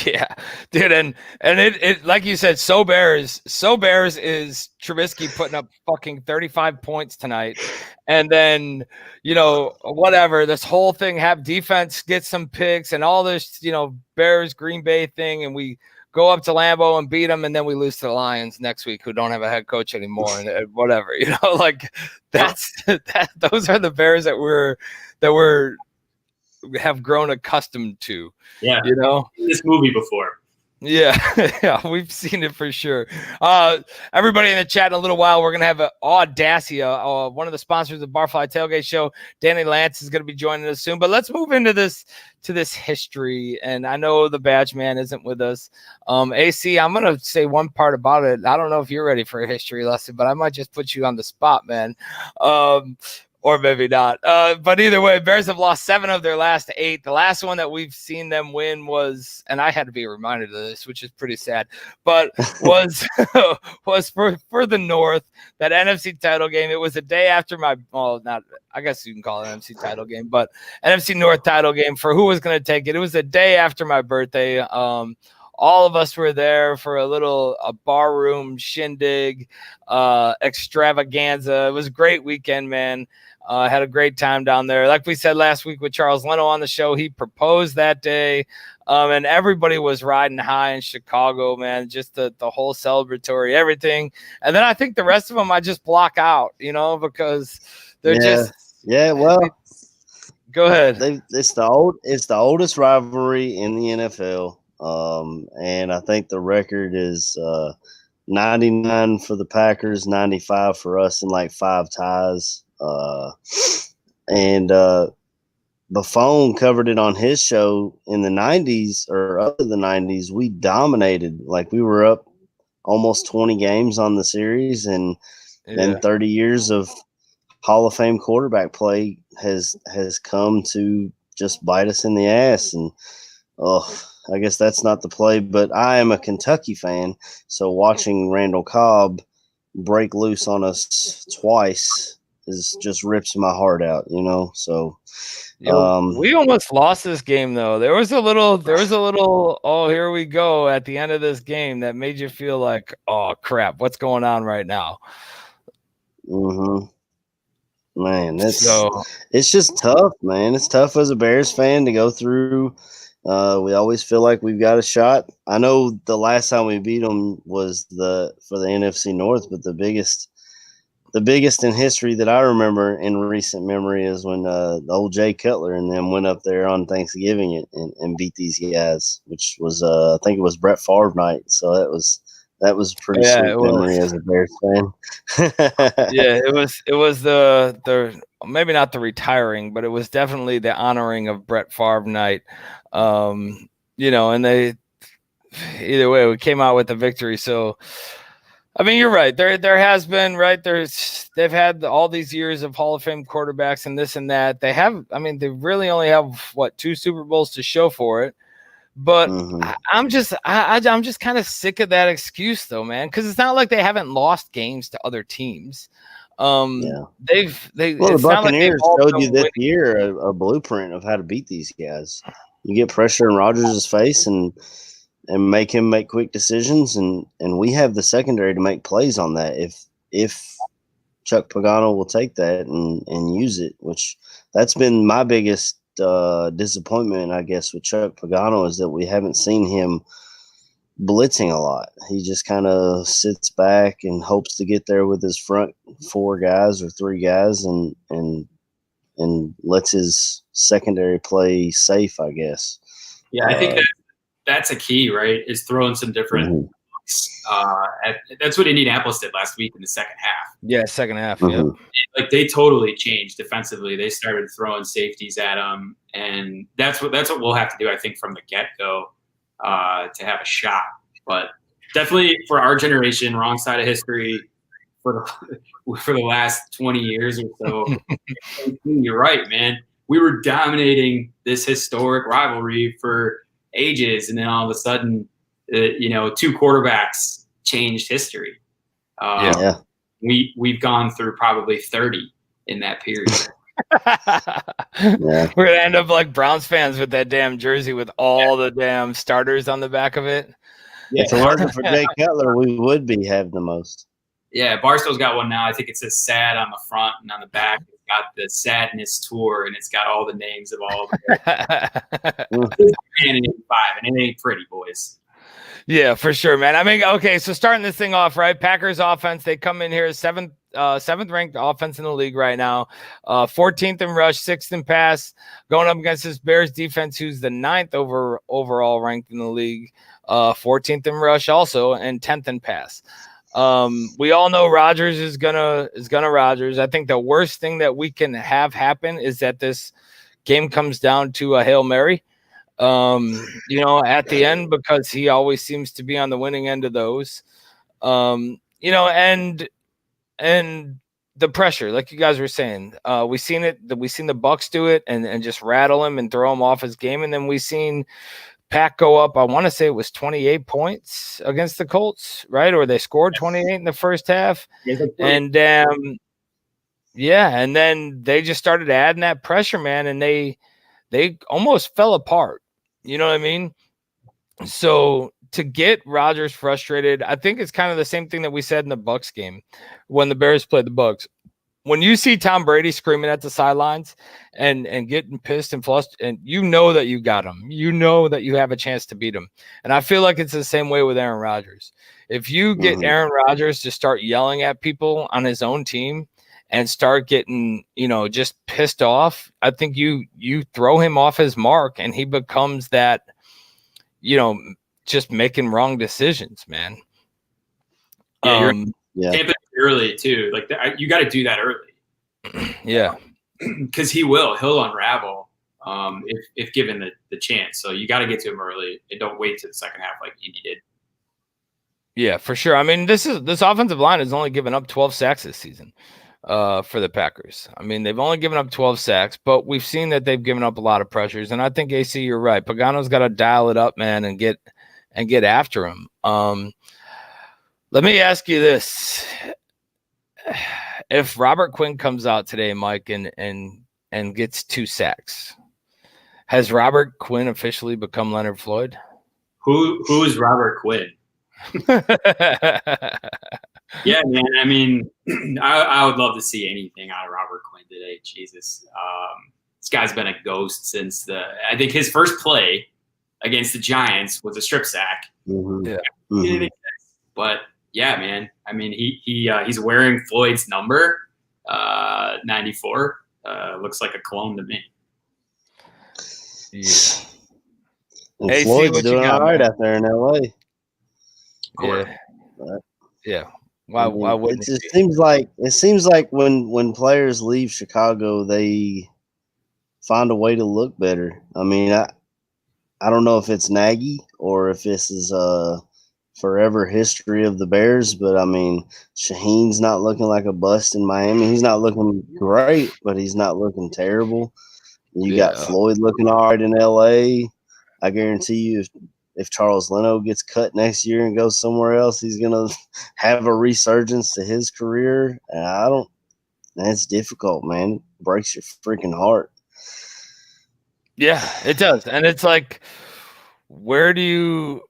Yeah, dude. And it like you said, so Bears is Trubisky putting up fucking 35 points tonight. And then, whatever, this whole thing, have defense get some picks and all this, Bears Green Bay thing. And we go up to Lambeau and beat them, and then we lose to the Lions next week, who don't have a head coach anymore, and whatever, like those are the Bears that have grown accustomed to. Yeah, this movie before. Yeah, we've seen it for sure. Everybody in the chat, in a little while, we're gonna have Audacia, one of the sponsors of Barfly Tailgate Show. Danny Lance is gonna be joining us soon. But let's move into this history. And I know the badge man isn't with us. AC, I'm gonna say one part about it. I don't know if you're ready for a history lesson, but I might just put you on the spot, man. Or maybe not. But either way, Bears have lost 7 of their last 8. The last one that we've seen them win was, and I had to be reminded of this, which is pretty sad, but was for the North, that NFC title game. It was a day after my, well, not, I guess you can call it an NFC title game, but NFC North title game for who was going to take it. It was a day after my birthday. All of us were there for a barroom shindig extravaganza. It was a great weekend, man. Had a great time down there. Like we said last week with Charles Leno on the show, he proposed that day, and everybody was riding high in Chicago, man. Just the whole celebratory everything. And then I think the rest of them I just block out, because they're Well, go ahead. It's the oldest rivalry in the NFL, and I think the record is 99 for the Packers, 95 for us, and like 5 ties. And Buffon covered it on his show in the 90s or up to the 90s. We dominated, like we were up almost 20 games on the series, and then 30 years of Hall of Fame quarterback play has come to just bite us in the ass. And I guess that's not the play, but I am a Kentucky fan, so watching Randall Cobb break loose on us twice just rips my heart out, So we almost lost this game though. There was a little oh, here we go at the end of this game that made you feel like, oh crap, what's going on right now? Man, it's just tough, man. It's tough as a Bears fan to go through. We always feel like we've got a shot. I know the last time we beat them was for the NFC North, but the biggest in history that I remember in recent memory is when the old Jay Cutler and them went up there on Thanksgiving and beat these guys, which was I think it was Brett Favre night. So that was a pretty sweet memory as a Bears fan. It was the maybe not the retiring, but it was definitely the honoring of Brett Favre night. And they either way we came out with a victory. So I mean, you're right. There has been, right. They've had all these years of Hall of Fame quarterbacks and this and that. They really only have 2 Super Bowls to show for it. But I'm just kind of sick of that excuse though, man. Because it's not like they haven't lost games to other teams. The Buccaneers showed you this year a blueprint of how to beat these guys. You get pressure in Rodgers' face and make him make quick decisions, and we have the secondary to make plays on that if Chuck Pagano will take that and use it, which that's been my biggest disappointment, I guess, with Chuck Pagano, is that we haven't seen him blitzing a lot. He just kind of sits back and hopes to get there with his front 4 guys or 3 guys and lets his secondary play safe, I guess. Yeah, I think that's a key, right? Is throwing some different that's what Indianapolis did last week in the second half. Yeah, second half. Yeah, like they totally changed defensively. They started throwing safeties at them, and that's what we'll have to do, I think, from the get go to have a shot. But definitely for our generation, wrong side of history for the last 20 years or so. You're right, man. We were dominating this historic rivalry for ages, and then all of a sudden, 2 quarterbacks changed history. We've gone through probably 30 in that period. We're gonna end up like Browns fans with that damn jersey with all the damn starters on the back of it. Yeah. If it wasn't for Jay Cutler, we would have the most. Yeah, Barstow's got one now. I think it says "sad" on the front, and on the back it's got the Sadness Tour, and it's got all the names of all of them. It's 85, and it ain't pretty, boys. Yeah, for sure, man. I mean, okay, so starting this thing off, right? Packers offense, they come in here seventh ranked offense in the league right now, 14th in rush, 6th in pass, going up against this Bears defense, who's the 9th overall ranked in the league, 14th in rush also, and 10th in pass. We all know Rodgers is gonna Rodgers. I think the worst thing that we can have happen is that this game comes down to a Hail Mary, at the end, because he always seems to be on the winning end of those. And the pressure, like you guys were saying, we seen the Bucks do it and just rattle him and throw him off his game, and then we seen Pack go up. I want to say it was 28 points against the Colts, right? Or they scored 28 in the first half, and and then they just started adding that pressure, man, and they almost fell apart. You know what I mean? So to get Rodgers frustrated, I think it's kind of the same thing that we said in the Bucks game when the Bears played the Bucks. When you see Tom Brady screaming at the sidelines and getting pissed and flustered, and you know that you got him, you know that you have a chance to beat him. And I feel like it's the same way with Aaron Rodgers. If you get Aaron Rodgers to start yelling at people on his own team and start getting, just pissed off, I think you throw him off his mark and he becomes that, just making wrong decisions, man. Tampa early too. Like you got to do that early. Yeah, because he'll unravel if given the chance. So you got to get to him early and don't wait to the second half like Indy did. Yeah, for sure. I mean, this offensive line has only given up 12 sacks this season for the Packers. I mean, they've only given up 12 sacks, but we've seen that they've given up a lot of pressures. And I think AC, you're right. Pagano's got to dial it up, man, and get after him. Let me ask you this. If Robert Quinn comes out today, Mike, and gets 2 sacks, has Robert Quinn officially become Leonard Floyd? Who is Robert Quinn? Yeah, man. I mean, I would love to see anything out of Robert Quinn today. Jesus, this guy's been a ghost since I think his first play against the Giants was a strip sack. But yeah, man. I mean, he's wearing Floyd's number, 94. Looks like a clone to me. Yeah. And hey, Floyd's doing all right out there in LA. Yeah. Why wouldn't it seems like when players leave Chicago, they find a way to look better. I mean, I don't know if it's Nagy or if this is forever history of the Bears, but I mean, Shaheen's not looking like a bust in Miami. He's not looking great, but he's not looking terrible. You got Floyd looking all right in LA. I guarantee you, if Charles Leno gets cut next year and goes somewhere else, he's gonna have a resurgence to his career. And it's difficult, man. It breaks your freaking heart. Yeah, it does. And it's like, where do you?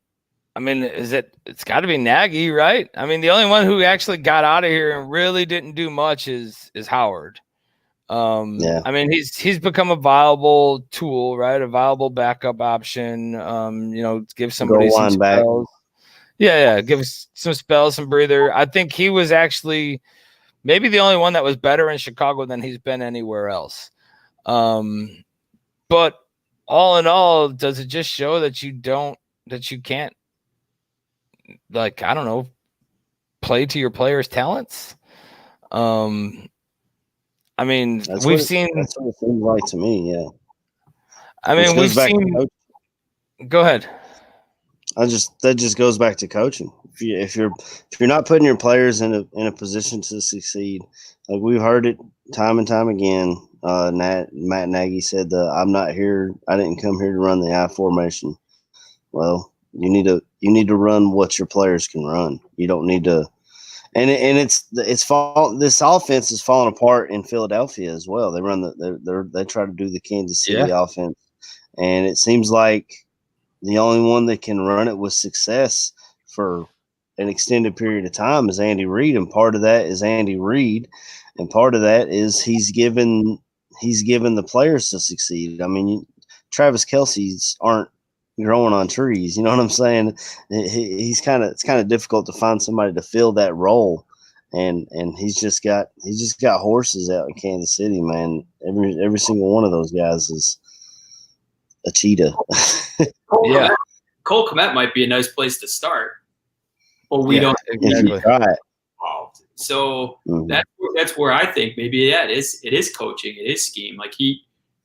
I mean, it's got to be Nagy, right? I mean, the only one who actually got out of here and really didn't do much is Howard. I mean, he's become a viable tool, right? A viable backup option. Give somebody some spells. Yeah, give some spells, some breather. I think he was actually maybe the only one that was better in Chicago than he's been anywhere else. But all in all, does it just show that you can't, like, I don't know, play to your players' talents? I mean, we've seen. That's what it seems like to me. Yeah. I mean, we've seen. Go ahead. That just goes back to coaching. If you're not putting your players in a position to succeed, like we've heard it time and time again. Matt Nagy said, "I'm not here. I didn't come here to run the I formation." Well, you need to run what your players can run. You don't need to. And this offense is falling apart in Philadelphia as well. They they try to do the Kansas City offense, and it seems like the only one that can run it with success for an extended period of time is Andy Reid, and part of that is Andy Reid, and part of that is he's given the players to succeed. I mean, Travis Kelce's aren't growing on trees. You know what I'm saying? It's kind of difficult to find somebody to fill that role. And he's just got horses out in Kansas City, man. Every single one of those guys is a cheetah. Cole Kmet might be a nice place to start. Well, we don't exactly. involved. So that's where I think maybe it is coaching, it is scheme. Like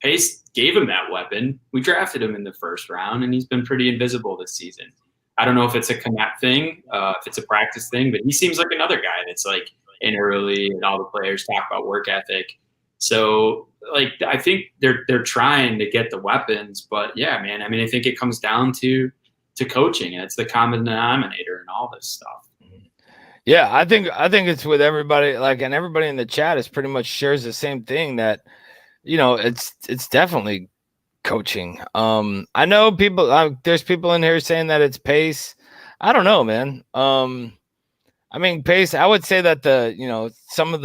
Pace gave him that weapon. We drafted him in the first round, and he's been pretty invisible this season. I don't know if it's a Kmet thing, if it's a practice thing, but he seems like another guy that's like in early, and all the players talk about work ethic. So, like, I think they're trying to get the weapons, but yeah, man, I mean, I think it comes down to coaching, and it's the common denominator and all this stuff. Yeah, I think it's with everybody, like, and everybody in the chat is pretty much shares the same thing, that, you know, it's definitely coaching. I know people, there's people in here saying that it's pace. I don't know, man. I mean, pace, I would say that some of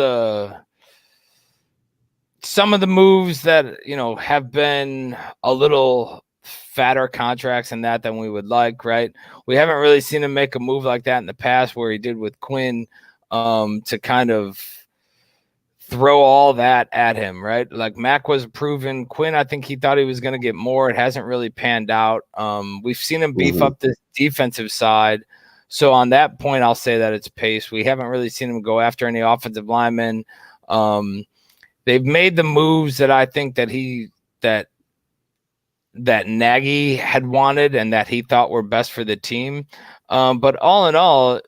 the moves that, you know, have been a little fatter contracts and that than we would like, right? We haven't really seen him make a move like that in the past, where he did with Quinn, to kind of throw all that at him, right? Like, Mac was proven. Quinn, I think he thought he was going to get more. It hasn't really panned out. We've seen him beef up the defensive side. So on that point, I'll say that it's pace. We haven't really seen him go after any offensive linemen. They've made the moves that I think that Nagy had wanted and that he thought were best for the team. But all in all,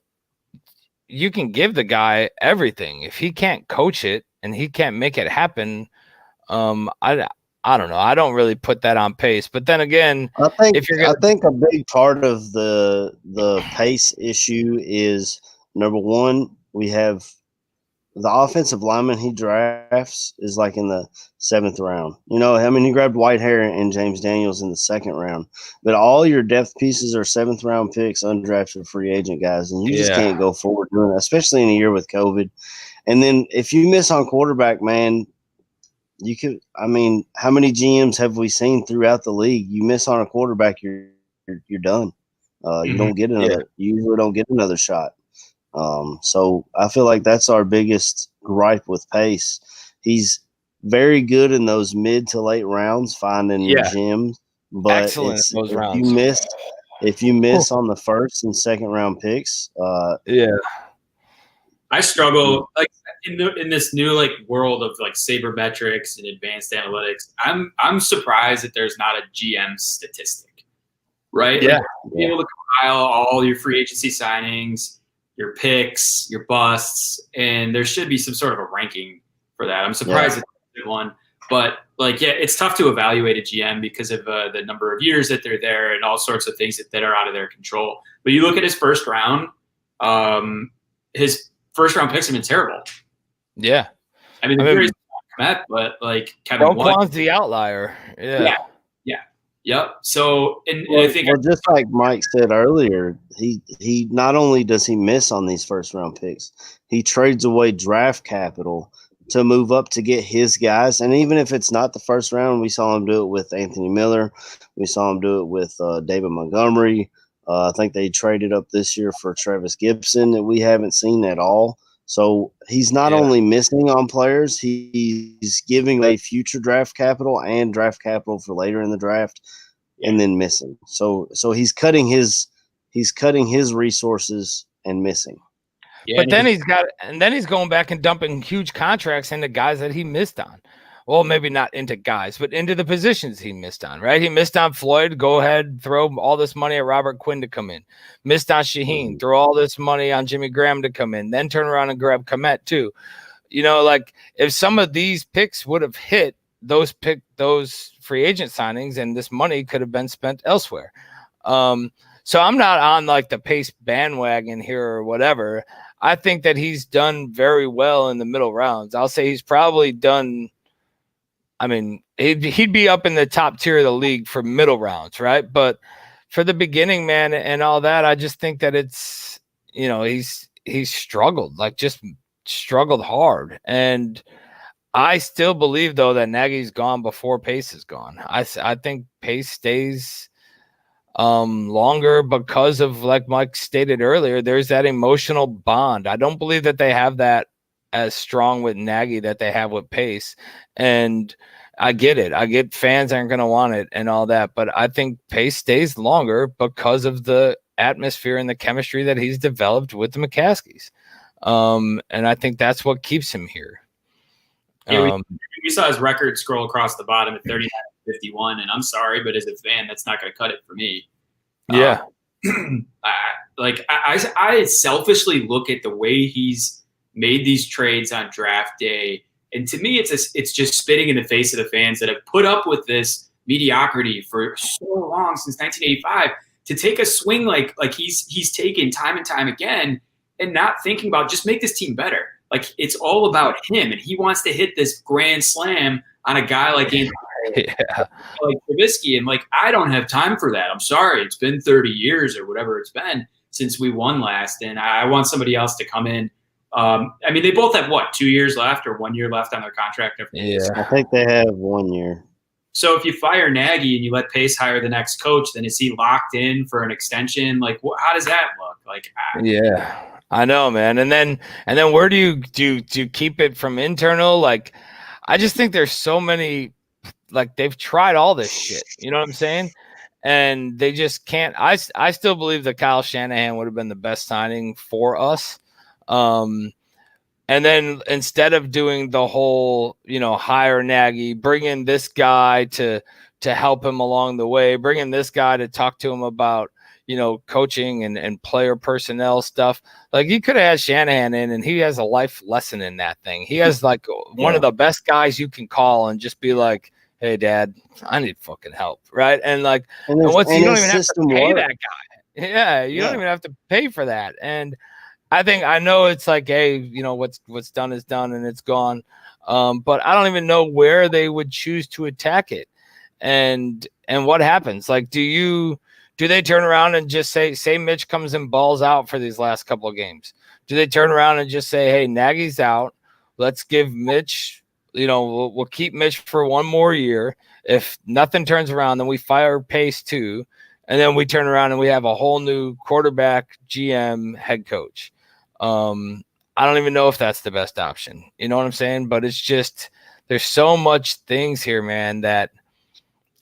you can give the guy everything. If he can't coach it and he can't make it happen, I don't know. I don't really put that on pace. But then again, I think a big part of the pace issue is, number one, we have the offensive lineman he drafts is like in the 7th round. You know, I mean, he grabbed Whitehair and James Daniels in the 2nd round, but all your depth pieces are 7th round picks, undrafted free agent guys, and you just can't go forward doing that, especially in a year with COVID. And then if you miss on quarterback, man, you could. I mean, how many GMs have we seen throughout the league? You miss on a quarterback, you're done. You don't get another. You usually don't get another shot. So I feel like that's our biggest gripe with Pace. He's very good in those mid to late rounds, finding gems. But excellent in those rounds. If you miss on the 1st and 2nd round picks, I struggle like in this new like world of like sabermetrics and advanced analytics. I'm surprised that there's not a GM statistic, right? Yeah, like, be able to compile all your free agency signings, your picks, your busts, and there should be some sort of a ranking for that. I'm surprised that there's one, but like, it's tough to evaluate a GM because of the number of years that they're there and all sorts of things that are out of their control. But you look at his first round, his first round picks have been terrible. Yeah. I mean, but like Kevin Roquan's the outlier. Yeah. Yep. So, and well, I think just like Mike said earlier, he not only does he miss on these 1st round picks, he trades away draft capital to move up to get his guys. And even if it's not the 1st round, we saw him do it with Anthony Miller. We saw him do it with David Montgomery. I think they traded up this year for Travis Gibson that we haven't seen at all. So he's not only missing on players, he's giving away future draft capital and draft capital for later in the draft, and then missing. So he's cutting his resources and missing. Yeah, but then he's going back and dumping huge contracts into guys that he missed on. Well, maybe not into guys, but into the positions he missed on, right? He missed on Floyd. Go ahead, throw all this money at Robert Quinn to come in. Missed on Shaheen. Throw all this money on Jimmy Graham to come in. Then turn around and grab Komet too. You know, like, if some of these picks would have hit those free agent signings, and this money could have been spent elsewhere. So I'm not on like the Pace bandwagon here or whatever. I think that he's done very well in the middle rounds. I'll say he's probably done. I mean, he'd be up in the top tier of the league for middle rounds, right? But for the beginning, man, and all that, I just think that it's, you know, he's struggled, like just struggled hard. And I still believe, though, that Nagy's gone before Pace is gone. I think Pace stays longer because of, like Mike stated earlier, there's that emotional bond. I don't believe that they have that as strong with Nagy that they have with Pace. And I get it. I get fans aren't going to want it and all that, but I think Pace stays longer because of the atmosphere and the chemistry that he's developed with the McCaskies. And I think that's what keeps him here. Yeah, we saw his record scroll across the bottom at 39-51, and I'm sorry, but as a fan, that's not going to cut it for me. Yeah. I selfishly look at the way he's made these trades on draft day. And to me, it's just spitting in the face of the fans that have put up with this mediocrity for so long, since 1985, to take a swing like he's taken time and time again, and not thinking about just make this team better. Like, it's all about him, and he wants to hit this grand slam on a guy like Anthony, like Trubisky, and like, I don't have time for that. I'm sorry, it's been 30 years or whatever it's been since we won last, and I want somebody else to come in. I mean, they both have 2 years left or 1 year left on their contract. I think they have 1 year. So if you fire Nagy and you let Pace hire the next coach, then is he locked in for an extension? Like, how does that look? Like, yeah, I know, man. And then where do you keep it from internal? Like, I just think there's so many. Like, they've tried all this shit. You know what I'm saying? And they just can't. I still believe that Kyle Shanahan would have been the best signing for us. And then instead of doing the whole, hire Nagy, bring in this guy to help him along the way, bring in this guy to talk to him about, coaching and player personnel stuff. Like, you could have had Shanahan in, and he has a life lesson in that thing. He has like one of the best guys you can call and just be like, hey, Dad, I need fucking help. Right. And like, you don't even have to pay that guy. Yeah. You don't even have to pay for that. And I know it's like, hey, what's done is done and it's gone. But I don't even know where they would choose to attack it. And what happens? Like, do they turn around and just say Mitch comes and balls out for these last couple of games? Do they turn around and just say, hey, Nagy's out. Let's give Mitch, we'll keep Mitch for 1 more year. If nothing turns around, then we fire Pace too. And then we turn around and we have a whole new quarterback, GM, head coach. I don't even know if that's the best option. You know what I'm saying? But it's just, there's so much things here, man, that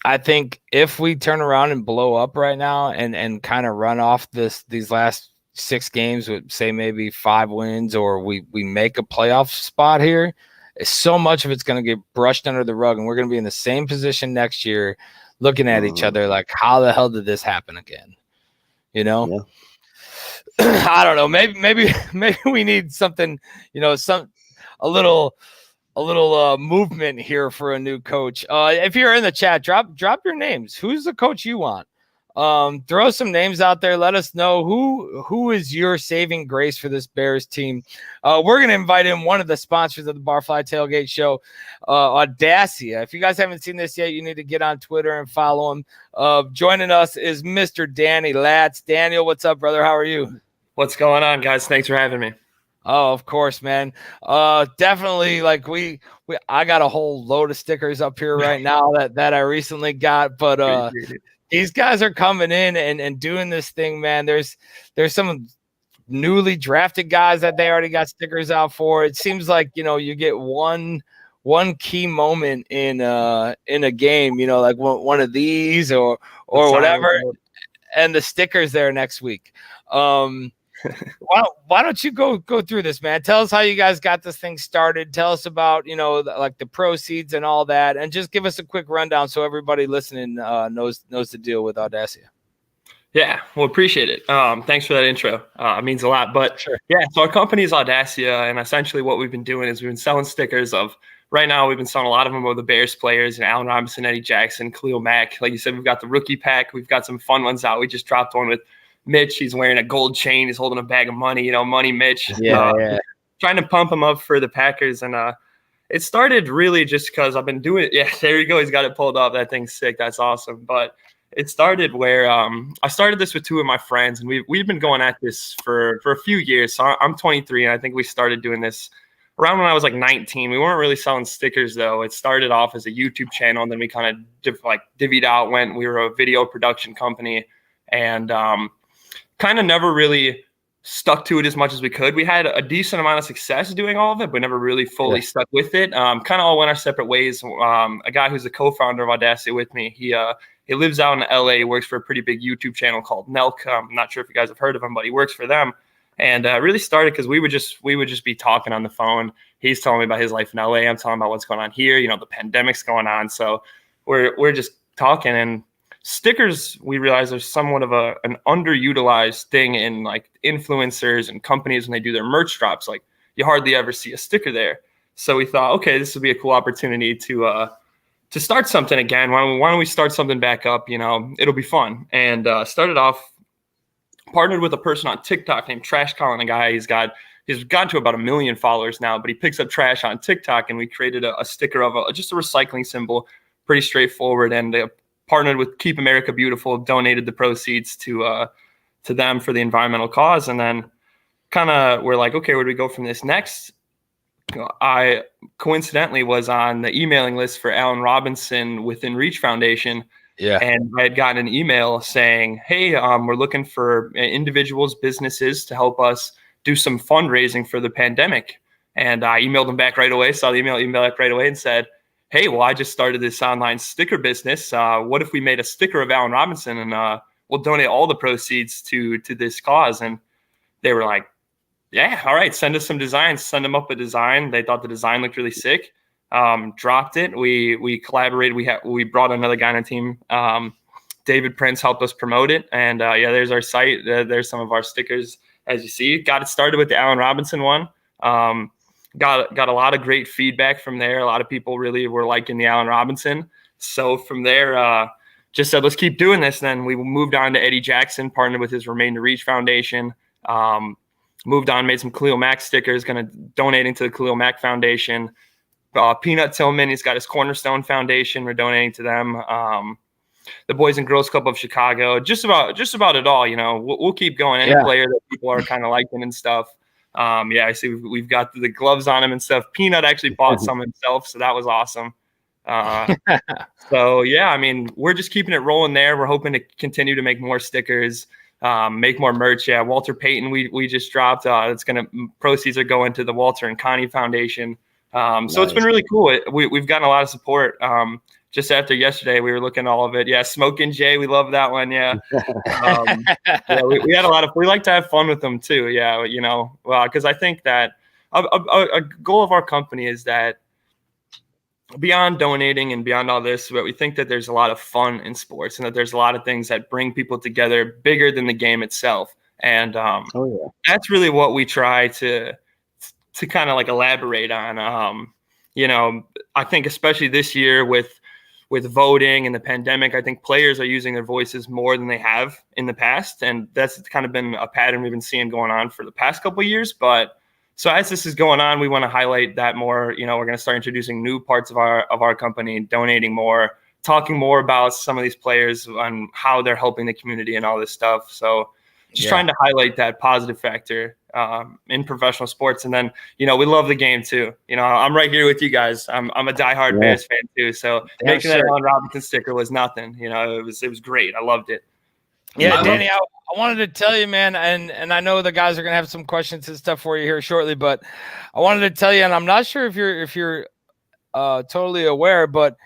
I think if we turn around and blow up right now and kind of run off these last 6 games with, say, maybe 5 wins, or we make a playoff spot here, so much of it's going to get brushed under the rug, and we're going to be in the same position next year looking at each other like, how the hell did this happen again? Yeah. I don't know. Maybe we need something, a little movement here for a new coach. If you're in the chat, drop your names. Who's the coach you want? Throw some names out there. Let us know who is your saving grace for this Bears team. We're going to invite in one of the sponsors of the Barfly Tailgate show, Audacia. If you guys haven't seen this yet, you need to get on Twitter and follow him. Joining us is Mr. Danny Latz. Daniel, what's up, brother? How are you? What's going on, guys? Thanks for having me. Oh, of course, man. Definitely. Like I got a whole load of stickers up here right now that I recently got, but these guys are coming in and doing this thing, man. There's some newly drafted guys that they already got stickers out for. It seems like, you get one key moment in a game, like one of these or whatever, and the stickers there next week. Why don't you go through this, man? Tell us how you guys got this thing started. Tell us about, like the proceeds and all that, and just give us a quick rundown so everybody listening knows the deal with Audacia. Yeah, well, appreciate it. Thanks for that intro. It means a lot. But sure. Yeah, so our company is Audacia, and essentially what we've been doing is we've been selling stickers of. Right now, we've been selling a lot of them of the Bears players, and Allen Robinson, Eddie Jackson, Khalil Mack. Like you said, we've got the rookie pack. We've got some fun ones out. We just dropped one with Mitch. He's wearing a gold chain. He's holding a bag of money. Money Mitch. Yeah. Trying to pump him up for the Packers, and it started really just because I've been doing it. Yeah, there you go. He's got it pulled off. That thing's sick. That's awesome. But it started where I started this with 2 of my friends, and we've been going at this for a few years. So I'm 23, and I think we started doing this around when I was like 19. We weren't really selling stickers, though. It started off as a YouTube channel, and then we kind of divvied out, we were a video production company, and kind of never really stuck to it as much as we could. We had a decent amount of success doing all of it, but never really fully stuck with it. Kind of all went our separate ways. A guy who's the co-founder of Audacia with me, he lives out in LA, works for a pretty big YouTube channel called Nelk. I'm not sure if you guys have heard of him, but he works for them. And really started because we would just be talking on the phone. He's telling me about his life in LA. I'm telling him about what's going on here. The pandemic's going on. So we're just talking, and stickers, we realize, are somewhat of an underutilized thing in like influencers and companies when they do their merch drops. Like, you hardly ever see a sticker there. So we thought, okay, this would be a cool opportunity to start something again. Why don't we start something back up? It'll be fun. And started off, partnered with a person on TikTok named Trash Colin, a guy. He's gotten to about 1 million followers now, but he picks up trash on TikTok, and we created a sticker of just a recycling symbol, pretty straightforward. And partnered with Keep America Beautiful, donated the proceeds to them for the environmental cause. And then kind of we're like, okay, where do we go from this next? I coincidentally was on the emailing list for Allen Robinson Within Reach Foundation. Yeah. And I had gotten an email saying, hey, we're looking for individuals, businesses to help us do some fundraising for the pandemic. And I emailed them back right away, saw the email back right away and said, hey, well, I just started this online sticker business. What if we made a sticker of Allen Robinson and we'll donate all the proceeds to this cause? And they were like, yeah, all right, send us some designs, send them up a design. They thought the design looked really sick. Dropped it. We collaborated. We brought another guy on the team. David Prince helped us promote it. And there's our site. There's some of our stickers, as you see. Got it started with the Allen Robinson one. Got a lot of great feedback from there. A lot of people really were liking the Allen Robinson. So from there, just said, let's keep doing this. Then we moved on to Eddie Jackson, partnered with his Remain to Reach Foundation. Moved on, made some Khalil Mack stickers, going to donating to the Khalil Mack Foundation. Peanut Tillman, he's got his Cornerstone Foundation. We're donating to them. The Boys and Girls Club of Chicago. Just about it all. We'll keep going. Any player that people are kind of liking and stuff. I see we've got the gloves on him and stuff. Peanut actually bought some himself, so that was awesome. We're just keeping it rolling there. We're hoping to continue to make more stickers. Make more merch. Yeah, Walter Payton, we just dropped. Proceeds are going to the Walter and Connie Foundation. Nice. So it's been really cool. We've gotten a lot of support. Just after yesterday, we were looking at all of it. Yeah, Smokin' Jay, we love that one. Yeah, we had a lot of. We like to have fun with them too. Yeah, because I think that a goal of our company is that beyond donating and beyond all this, but we think that there's a lot of fun in sports and that there's a lot of things that bring people together bigger than the game itself. And that's really what we try to kind of like elaborate on. I think especially this year with voting and the pandemic, I think players are using their voices more than they have in the past. And that's kind of been a pattern we've been seeing going on for the past couple of years. But so as this is going on, we want to highlight that more. We're going to start introducing new parts of our company, donating more, talking more about some of these players and how they're helping the community and all this stuff. So just trying to highlight that positive factor in professional sports. And then, we love the game too. I'm right here with you guys. I'm a diehard Bears fan too. So making that Allen Robinson sticker was nothing. It was great. I loved it. Yeah, Danny, I wanted to tell you, man, and I know the guys are gonna have some questions and stuff for you here shortly, but I wanted to tell you, and I'm not sure if you're totally aware, but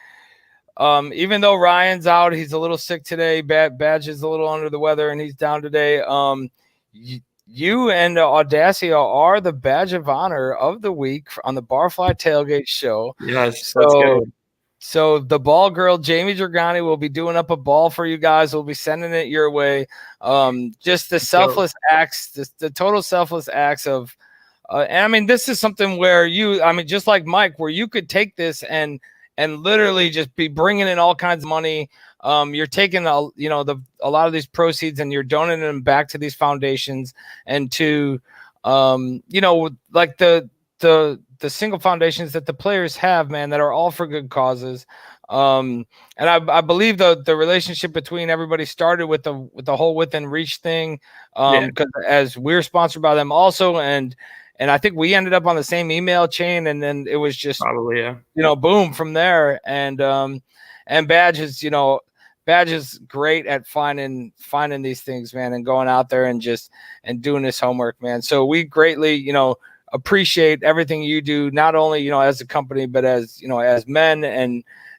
even though Ryan's out, he's a little sick today. Badge is a little under the weather, and he's down today. You and Audacia are the badge of honor of the week on the Barfly Tailgate show. Yes, that's good. So the ball girl, Jamie Dragani, will be doing up a ball for you guys. We'll be sending it your way. Just the selfless acts, the total selfless acts of, this is something where just like Mike, where you could take this and literally just be bringing in all kinds of money. You're taking a lot of these proceeds and you're donating them back to these foundations and to, like the single foundations that the players have, man, that are all for good causes. And I believe the relationship between everybody started with the whole Within Reach thing. Because as we're sponsored by them also, and I think we ended up on the same email chain, and then it was just probably boom from there. And Badge is great at finding these things, man, and going out there and doing this homework, man. So we greatly, appreciate everything you do, not only, as a company, but as men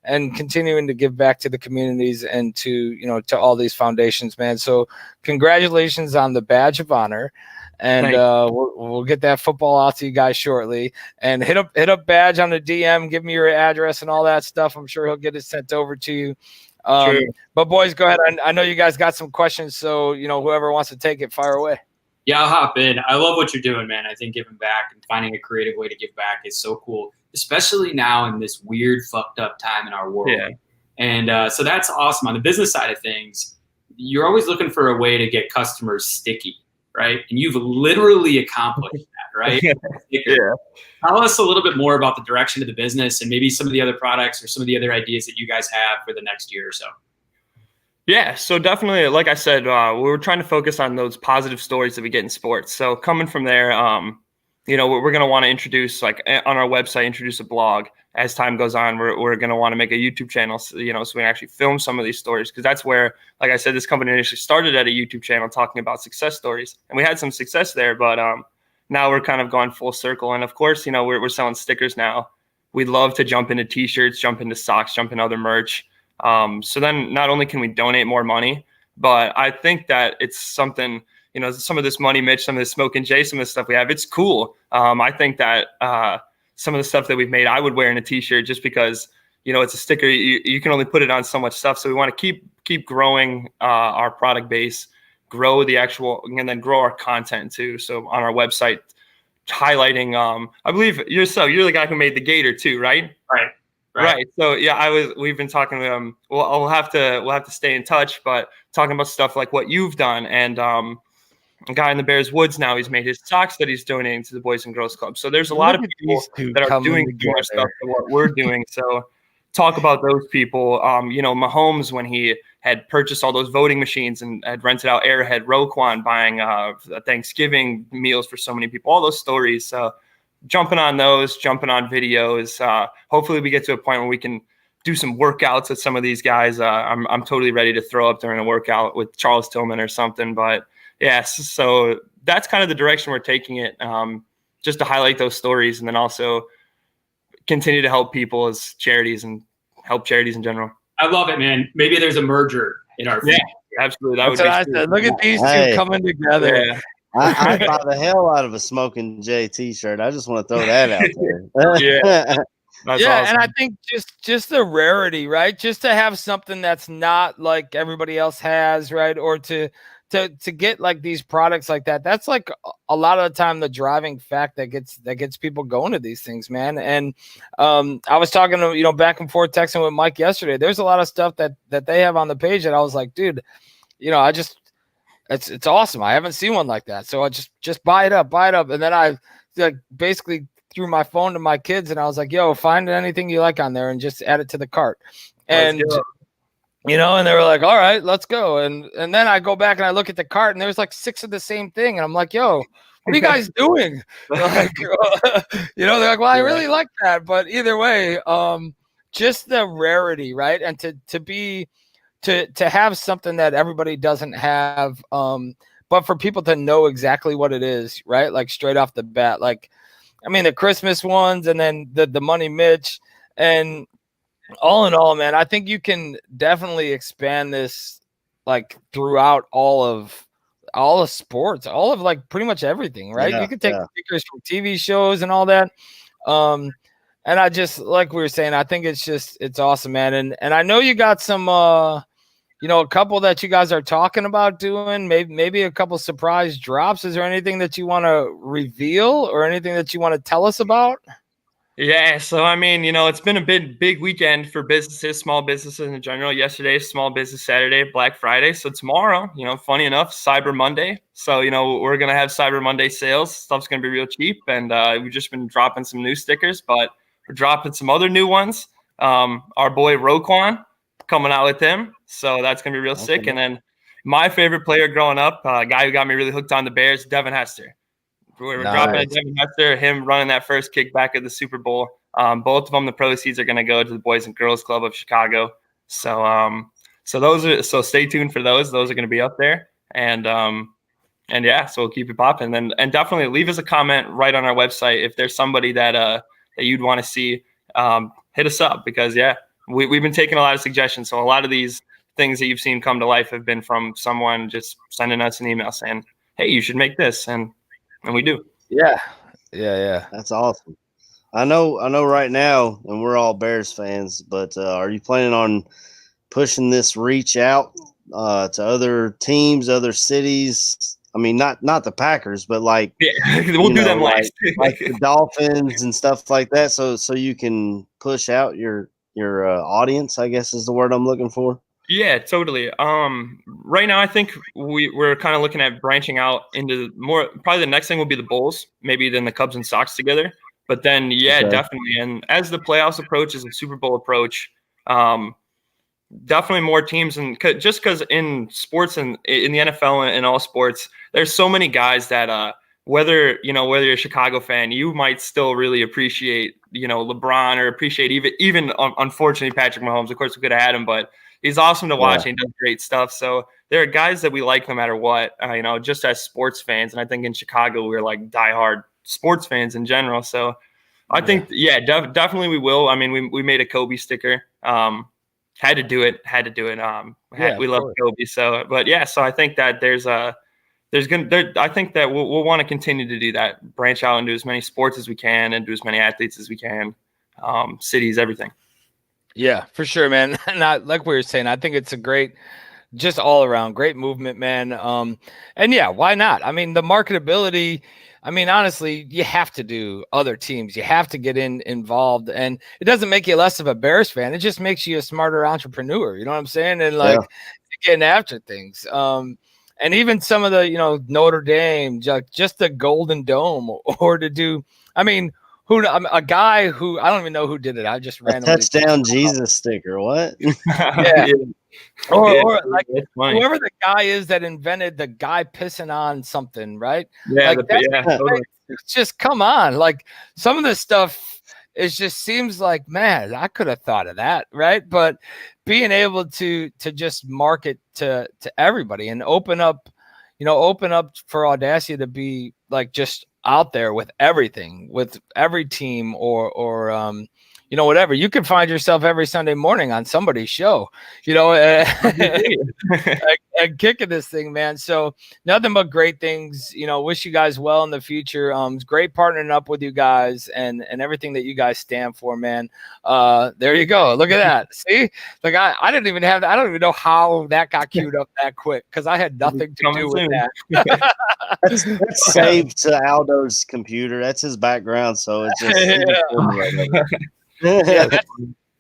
and continuing to give back to the communities and to all these foundations, man. So congratulations on the badge of honor. And we'll get that football out to you guys shortly. And hit up Badge on the DM, give me your address and all that stuff. I'm sure he'll get it sent over to you. But boys, go ahead. I know you guys got some questions, so whoever wants to take it, fire away. Yeah, I'll hop in. I love what you're doing, man. I think giving back and finding a creative way to give back is so cool, especially now in this weird, fucked up time in our world. Yeah. And so that's awesome. On the business side of things, you're always looking for a way to get customers sticky, right? And you've literally accomplished that, right? Yeah. Tell us a little bit more about the direction of the business and maybe some of the other products or some of the other ideas that you guys have for the next year or so. Yeah, so definitely, like I said, we're trying to focus on those positive stories that we get in sports. So coming from there, we're going to want to introduce, like on our website, introduce a blog. As time goes on, we're going to want to make a YouTube channel, so we can actually film some of these stories, because that's where, like I said, this company initially started at a YouTube channel talking about success stories, and we had some success there, but now we're kind of gone full circle. And of course, we're selling stickers now. We'd love to jump into T-shirts, jump into socks, jump into other merch. So then not only can we donate more money, but I think that it's something, some of this money, Mitch, some of this Smoke and Jay, some of the stuff we have, it's cool. I think that some of the stuff that we've made, I would wear in a T-shirt, just because, it's a sticker. You can only put it on so much stuff. So we want to keep growing our product base, grow the actual, and then grow our content too. So on our website, highlighting, I believe you're the guy who made the gator too, right? Right. So yeah, we've been talking to him. Well, we'll have to stay in touch, but talking about stuff like what you've done, and a guy in the Bears Woods now, he's made his socks that he's donating to the Boys and Girls Club. So there's a lot of people that are doing more stuff than what we're doing. So talk about those people. Mahomes, when he had purchased all those voting machines and had rented out Arrowhead, Roquan buying Thanksgiving meals for so many people, all those stories. So jumping on videos. Hopefully we get to a point where we can do some workouts with some of these guys. I'm totally ready to throw up during a workout with Charles Tillman or something. But yes, so that's kind of the direction we're taking it, just to highlight those stories, and then also continue to help people as charities and help charities in general. I love it, man. Maybe there's a merger in our future. Yeah, absolutely. That's what I said. Look at these two coming together. Yeah. I'd buy the hell out of a Smoking Jay T-shirt. I just want to throw that out there. Yeah, awesome. And I think just the rarity, right? Just to have something that's not like everybody else has, right? Or to get like these products like that. That's like a lot of the time the driving fact that gets people going to these things, man. And I was talking to back and forth texting with Mike yesterday. There's a lot of stuff that they have on the page that I was like, dude, it's awesome. I haven't seen one like that. So I just buy it up. And then I basically threw my phone to my kids and I was like, yo, find anything you like on there and just add it to the cart. And and they were like, all right, let's go. And then I go back and I look at the cart and there's like 6 of the same thing. And I'm like, yo, what are you guys doing? They're like, they're like, well, I really like that. But either way, just the rarity, right? And to have something that everybody doesn't have, but for people to know exactly what it is, right? Like straight off the bat, like, I mean, the Christmas ones and then the Money Mitch, and all in all, man, I think you can definitely expand this like throughout all of sports, all of like pretty much everything, right? You can take stickers from TV shows and all that. And I just, like we were saying, I think it's awesome, man. And I know you got some, a couple that you guys are talking about doing, maybe a couple surprise drops. Is there anything that you want to reveal or anything that you want to tell us about? Yeah, so I mean, it's been a big weekend for businesses, small businesses in general. Yesterday, Small Business Saturday, Black Friday. So tomorrow, funny enough, Cyber Monday. So, we're going to have Cyber Monday sales. Stuff's going to be real cheap. And we've just been dropping some new stickers, but we're dropping some other new ones. Our boy Roquan coming out with him. So that's going to be real sick. And then my favorite player growing up, a guy who got me really hooked on the Bears, Devin Hester. We're dropping a Devin Hester, him running that first kickback at the Super Bowl. Both of them, the proceeds are going to go to the Boys and Girls Club of Chicago. So stay tuned for those. Those are going to be up there. And yeah, so we'll keep it popping. And definitely leave us a comment right on our website if there's somebody that you'd want to see. Hit us up, because we've been taking a lot of suggestions. So a lot of these things that you've seen come to life have been from someone just sending us an email saying, hey, you should make this. And we do. Yeah. That's awesome. I know right now, and we're all Bears fans, but are you planning on pushing this reach out to other teams, other cities, I mean, not the Packers, but like we'll do them last, like the Dolphins and stuff like that. So you can push out your audience, I guess is the word I'm looking for. Yeah, totally. Right now I think we're kind of looking at branching out into more. Probably the next thing will be the Bulls, maybe then the Cubs and Sox together. But then, okay. Definitely. And as the playoffs approach, as the Super Bowl approach, definitely more teams. And just because in sports and in the NFL and all sports, there's so many guys that whether you're a Chicago fan, you might still really appreciate LeBron or appreciate even unfortunately Patrick Mahomes. Of course, we could have had him, but he's awesome to watch. Yeah. And he does great stuff. So there are guys that we like no matter what, just as sports fans. And I think in Chicago, we're like diehard sports fans in general. So I think, definitely we will. I mean, we made a Kobe sticker. Had to do it. We love Kobe. So, but yeah, so I think that I think that we'll want to continue to do that, branch out and do as many sports as we can and do as many athletes as we can, cities, everything. Yeah, for sure, man. Not like we were saying, I think it's a great, just all around great movement, man. And yeah, why not? I mean, the marketability, I mean, honestly, you have to do other teams. You have to get involved, and it doesn't make you less of a Bears fan. It just makes you a smarter entrepreneur. You know what I'm saying? And like getting after things. And even some of the, Notre Dame, just the Golden Dome, or to do, I mean, a guy who I don't even know who did it. I just randomly touchdown Jesus sticker. What? Yeah. Or like whoever the guy is that invented the guy pissing on something, right? Yeah, like totally. It's just come on. Like some of this stuff, it just seems like, man, I could have thought of that, right? But being able to just market to everybody and open up for Audacity to be like just out there with everything, with every team or whatever. You could find yourself every Sunday morning on somebody's show, and kicking this thing, man. So nothing but great things, wish you guys well in the future. It's great partnering up with you guys and everything that you guys stand for, man. There you go. Look at that. See, like I didn't even have that. I don't even know how that got queued up that quick because I had nothing to do with that. That's saved to Aldo's computer. That's his background. So it's just yeah,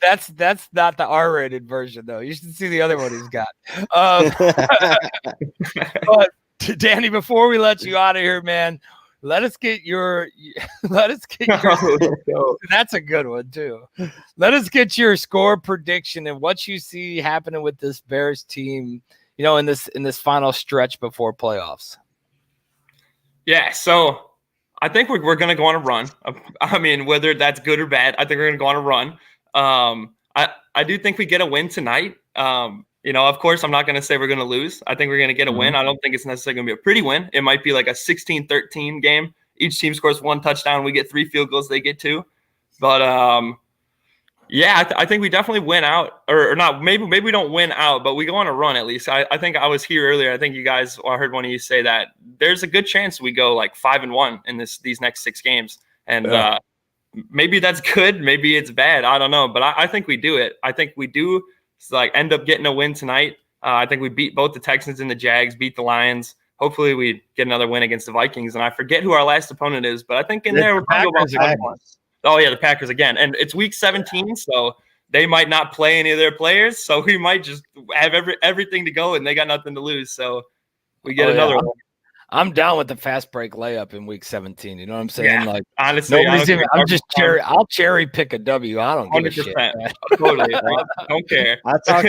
that's not the R-rated version though. You should see the other one he's got. But Danny, before we let you out of here, man, let us get your that's a good one too. Let us get your score prediction and what you see happening with this Bears team, in this final stretch before playoffs. Yeah, so I think we're going to go on a run. I mean, whether that's good or bad, I think we're going to go on a run. I do think we get a win tonight. Of course, I'm not going to say we're going to lose. I think we're going to get a win. I don't think it's necessarily going to be a pretty win. It might be like a 16-13 game. Each team scores one touchdown. We get 3 field goals. They get 2. But I think we definitely win out, or not. Maybe we don't win out, but we go on a run at least. I think I was here earlier. I think I heard one of you say that there's a good chance we go like 5-1 in these next 6 games, and maybe that's good, maybe it's bad. I don't know, but I think we do it. I think we do end up getting a win tonight. I think we beat both the Texans and the Jags, beat the Lions. Hopefully we get another win against the Vikings, and I forget who our last opponent is, but I think in there we're probably about 1. Oh, yeah, the Packers again. And it's week 17, so they might not play any of their players. So we might just have everything to go, and they got nothing to lose. So we get another one. I'm down with the fast break layup in week 17. You know what I'm saying? Yeah, like, honestly, I'll cherry pick a W. I don't give a shit. Totally. Don't care. I talked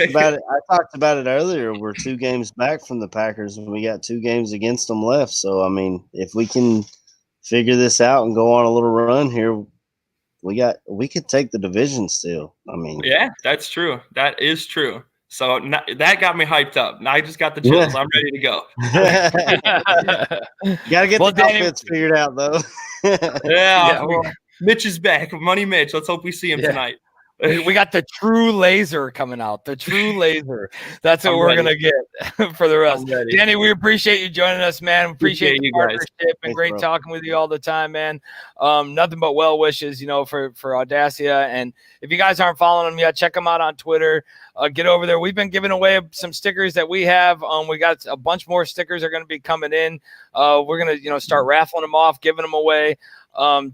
about it earlier. We're 2 games back from the Packers, and we got 2 games against them left. So, I mean, if we can figure this out and go on a little run here, we could take the division still. I mean, yeah, that's true. That is true. So that got me hyped up. Now I just got the chills. I'm ready to go. Gotta get the outfits figured out though. Mitch is back. Money Mitch. Let's hope we see him tonight. We got the true laser coming out. The true laser. That's what we're gonna get for the rest. Danny, we appreciate you joining us, man. We appreciate the partnership and Thanks, great bro. talking with you all the time, man. Nothing but well wishes, for Audacia. And if you guys aren't following them yet, check them out on Twitter. Get over there. We've been giving away some stickers that we have. We got a bunch more stickers are going to be coming in. We're gonna start raffling them off, giving them away.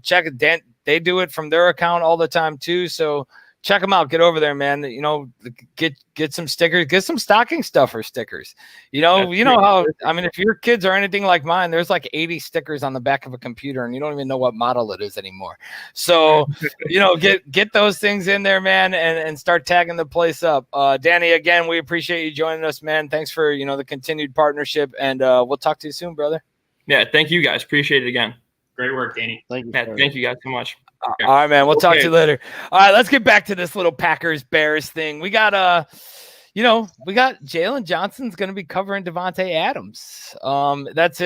Check it. Dan, they do it from their account all the time too. So check them out. Get over there, man. Get some stickers. Get some stocking stuffer stickers. You know how, I mean, if your kids are anything like mine, there's like 80 stickers on the back of a computer and you don't even know what model it is anymore. So, get those things in there, man, and start tagging the place up. Danny, again, we appreciate you joining us, man. Thanks for, the continued partnership, and we'll talk to you soon, brother. Yeah. Thank you guys. Appreciate it again. Great work, Danny. Thank you. Yeah, thank you guys so much. Okay. All right, man. We'll talk to you later. All right, let's get back to this little Packers Bears thing. We got Jalen Johnson's going to be covering Devontae Adams. That's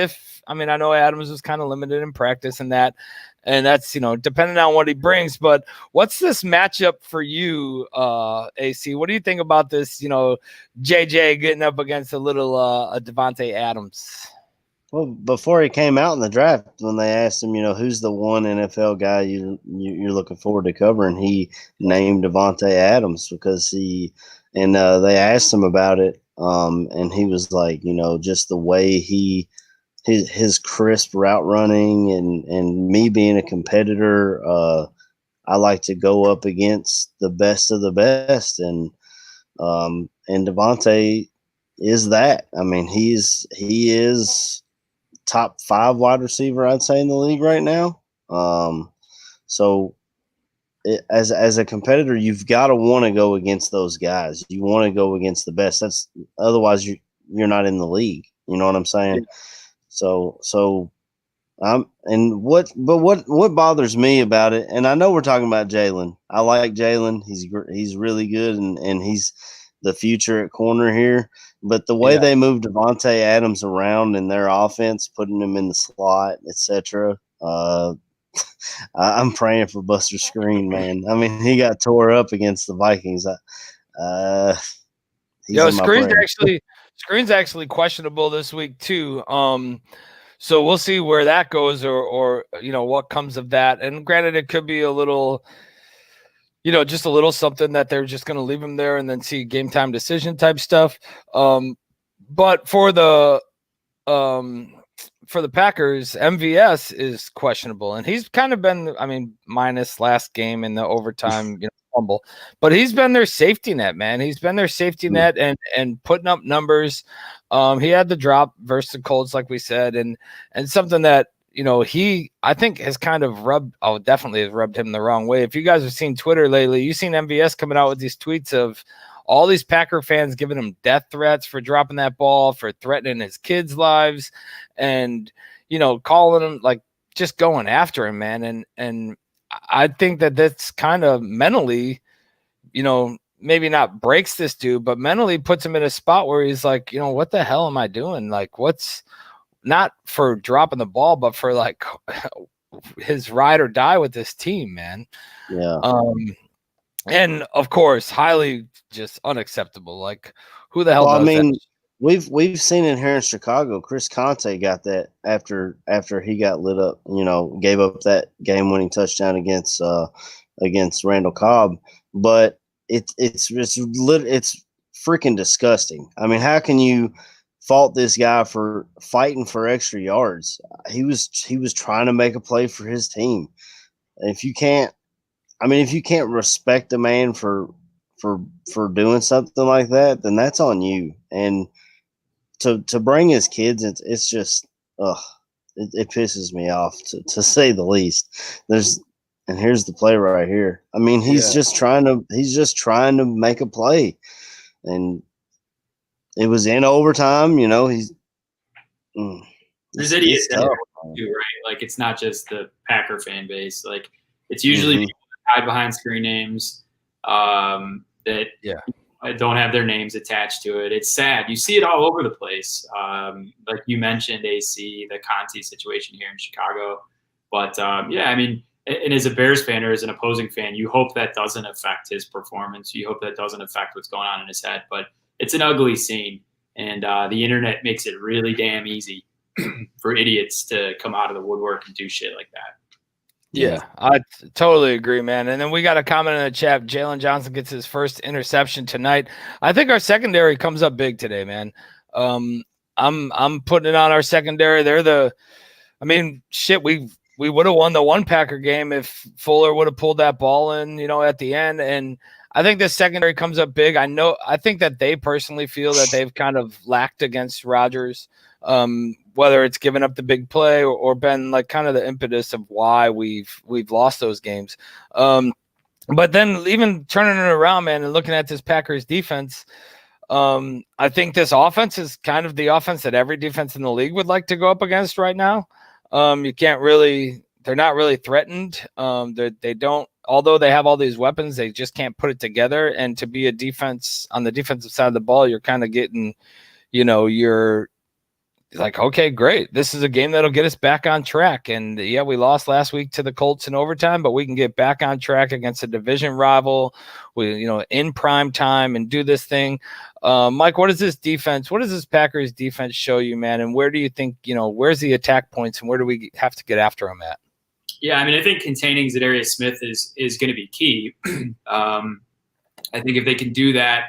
I know Adams was kind of limited in practice and that's depending on what he brings. But what's this matchup for you, AC? What do you think about this? JJ getting up against a little Devontae Adams. Well, before he came out in the draft, when they asked him, who's the one NFL guy you're looking forward to covering, he named Devontae Adams because they asked him about it, and he was like, just the way his crisp route running and me being a competitor, I like to go up against the best of the best, and Devontae is that. I mean, he is top 5 wide receiver, I'd say, in the league right now. As a competitor, you've got to want to go against those guys. You want to go against the best. Otherwise you're not in the league. You know what I'm saying? So what bothers me about it, and I know we're talking about Jalen. I like Jalen. He's really good, and he's the future at corner here. But the way they move Devontae Adams around in their offense, putting him in the slot, etc., I'm praying for Buster Screen, man. I mean, he got tore up against the Vikings. Screen's actually questionable this week too. So we'll see where that goes, or what comes of that. And granted, it could be a little. Just a little something that they're just going to leave him there and then see game time decision type stuff. But for the Packers, MVS is questionable, and he's kind of been, minus last game in the overtime, fumble, but he's been their safety net, man. He's been their safety net and putting up numbers. He had the drop versus the Colts, like we said, and something that, I think has kind of definitely has rubbed him the wrong way. If you guys have seen Twitter lately, you've seen MVS coming out with these tweets of all these Packer fans giving him death threats for dropping that ball, for threatening his kids' lives, and, calling him, like, just going after him, man. And I think that's kind of mentally, maybe not breaks this dude, but mentally puts him in a spot where he's like, what the hell am I doing? Like, what's not for dropping the ball, but for like his ride or die with this team, man. Yeah. And of course, highly just unacceptable. Like, who the hell does that? We've seen it here in Chicago. Chris Conte got that after he got lit up, gave up that game-winning touchdown against Randall Cobb. But it's freaking disgusting. I mean, how can you fault this guy for fighting for extra yards? He was trying to make a play for his team. And if you can't respect a man for doing something like that, then that's on you. And to bring his kids, it's just it pisses me off to say the least. And here's the play right here. I mean, he's just trying to make a play, and it was in overtime. There's idiots too, right? Like, it's not just the Packer fan base. Like, it's usually people that hide behind screen names that don't have their names attached to it. It's sad. You see it all over the place. Like you mentioned, AC, the Conte situation here in Chicago. But and as a Bears fan or as an opposing fan, you hope that doesn't affect his performance. You hope that doesn't affect what's going on in his head. But it's an ugly scene, and the internet makes it really damn easy for idiots to come out of the woodwork and do shit like that. Yeah, I totally agree, man. And then we got a comment in the chat. Jalen Johnson gets his first interception tonight. I think our secondary comes up big today, man. I'm putting it on our secondary. Shit, we would have won the one Packer game if Fuller would have pulled that ball in, at the end. And I think the secondary comes up big. I think that they personally feel that they've kind of lacked against Rodgers. Whether it's given up the big play or been like kind of the impetus of why we've lost those games. But then even turning it around, man, and looking at this Packers defense, I think this offense is kind of the offense that every defense in the league would like to go up against right now. They're not really threatened. They don't, although they have all these weapons, they just can't put it together. And to be a defense on the defensive side of the ball, you're kind of getting, you're like, okay, great. This is a game that'll get us back on track. And yeah, we lost last week to the Colts in overtime, but we can get back on track against a division rival, in prime time and do this thing. Mike, what does this Packers defense show you, man? And where do you think, where's the attack points and where do we have to get after them at? Yeah, I think containing Zadarius Smith is going to be key. I think if they can do that,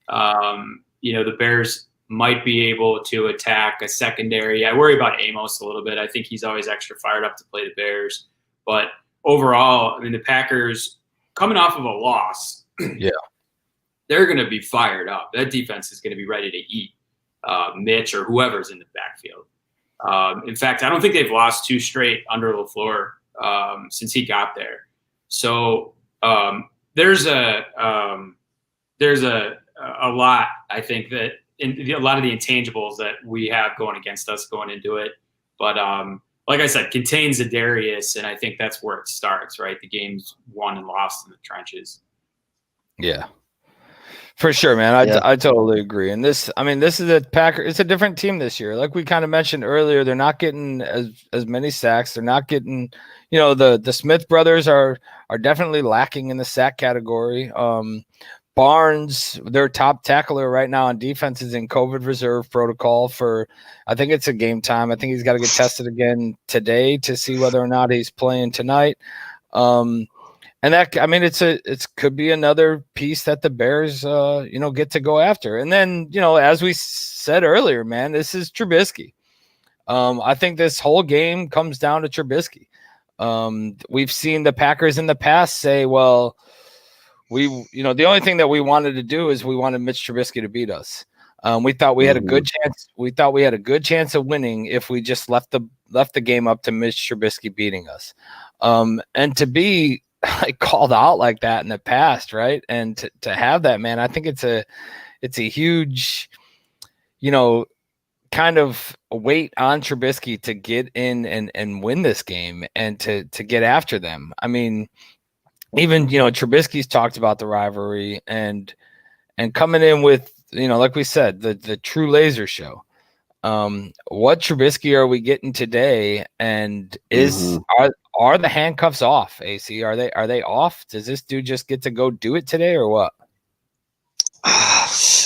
the Bears might be able to attack a secondary. I worry about Amos a little bit. I think he's always extra fired up to play the Bears. But overall, the Packers coming off of a loss, yeah, they're going to be fired up. That defense is going to be ready to eat Mitch or whoever's in the backfield. In fact, I don't think they've lost 2 straight under LaFleur since he got there. So there's a lot, I think, that a lot of the intangibles that we have going against us going into it. But like I said, contain Zadarius, and I think that's where it starts, right? The game's won and lost in the trenches. Yeah, for sure, man. I totally agree. And this is a Packer. It's a different team this year. Like we kind of mentioned earlier, they're not getting as many sacks. They're not getting, the Smith brothers are definitely lacking in the sack category. Barnes, their top tackler right now on defense, is in COVID reserve protocol for, I think it's a game time. I think he's got to get tested again today to see whether or not he's playing tonight. And that, it could be another piece that the Bears, get to go after. And then, as we said earlier, man, this is Trubisky. I think this whole game comes down to Trubisky. We've seen the Packers in the past say, well, the only thing that we wanted to do is we wanted Mitch Trubisky to beat us. We thought we had a good chance. We thought we had a good chance of winning if we just left the game up to Mitch Trubisky beating us. And to be called out like that in the past, right? And to have that, man, I think it's a huge, kind of weight on Trubisky to get in and win this game and to get after them. Even, Trubisky's talked about the rivalry and coming in with, like we said, the true laser show. What Trubisky are we getting today? And are the handcuffs off, AC? Are they off? Does this dude just get to go do it today or what?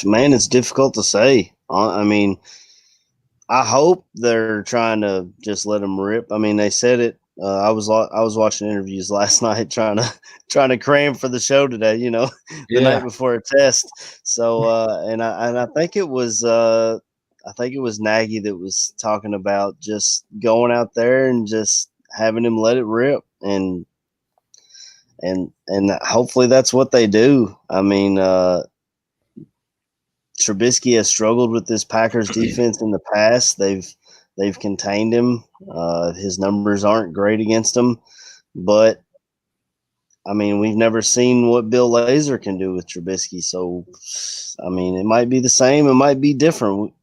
Man, it's difficult to say. I hope they're trying to just let him rip. They said it. I was watching interviews last night trying to cram for the show today, the night before a test. So and I think it was Nagy that was talking about just going out there and just having him let it rip, and hopefully that's what they do. Trubisky has struggled with this Packers defense in the past. They've contained him. His numbers aren't great against him, but we've never seen what Bill Lazor can do with Trubisky. So, it might be the same. It might be different.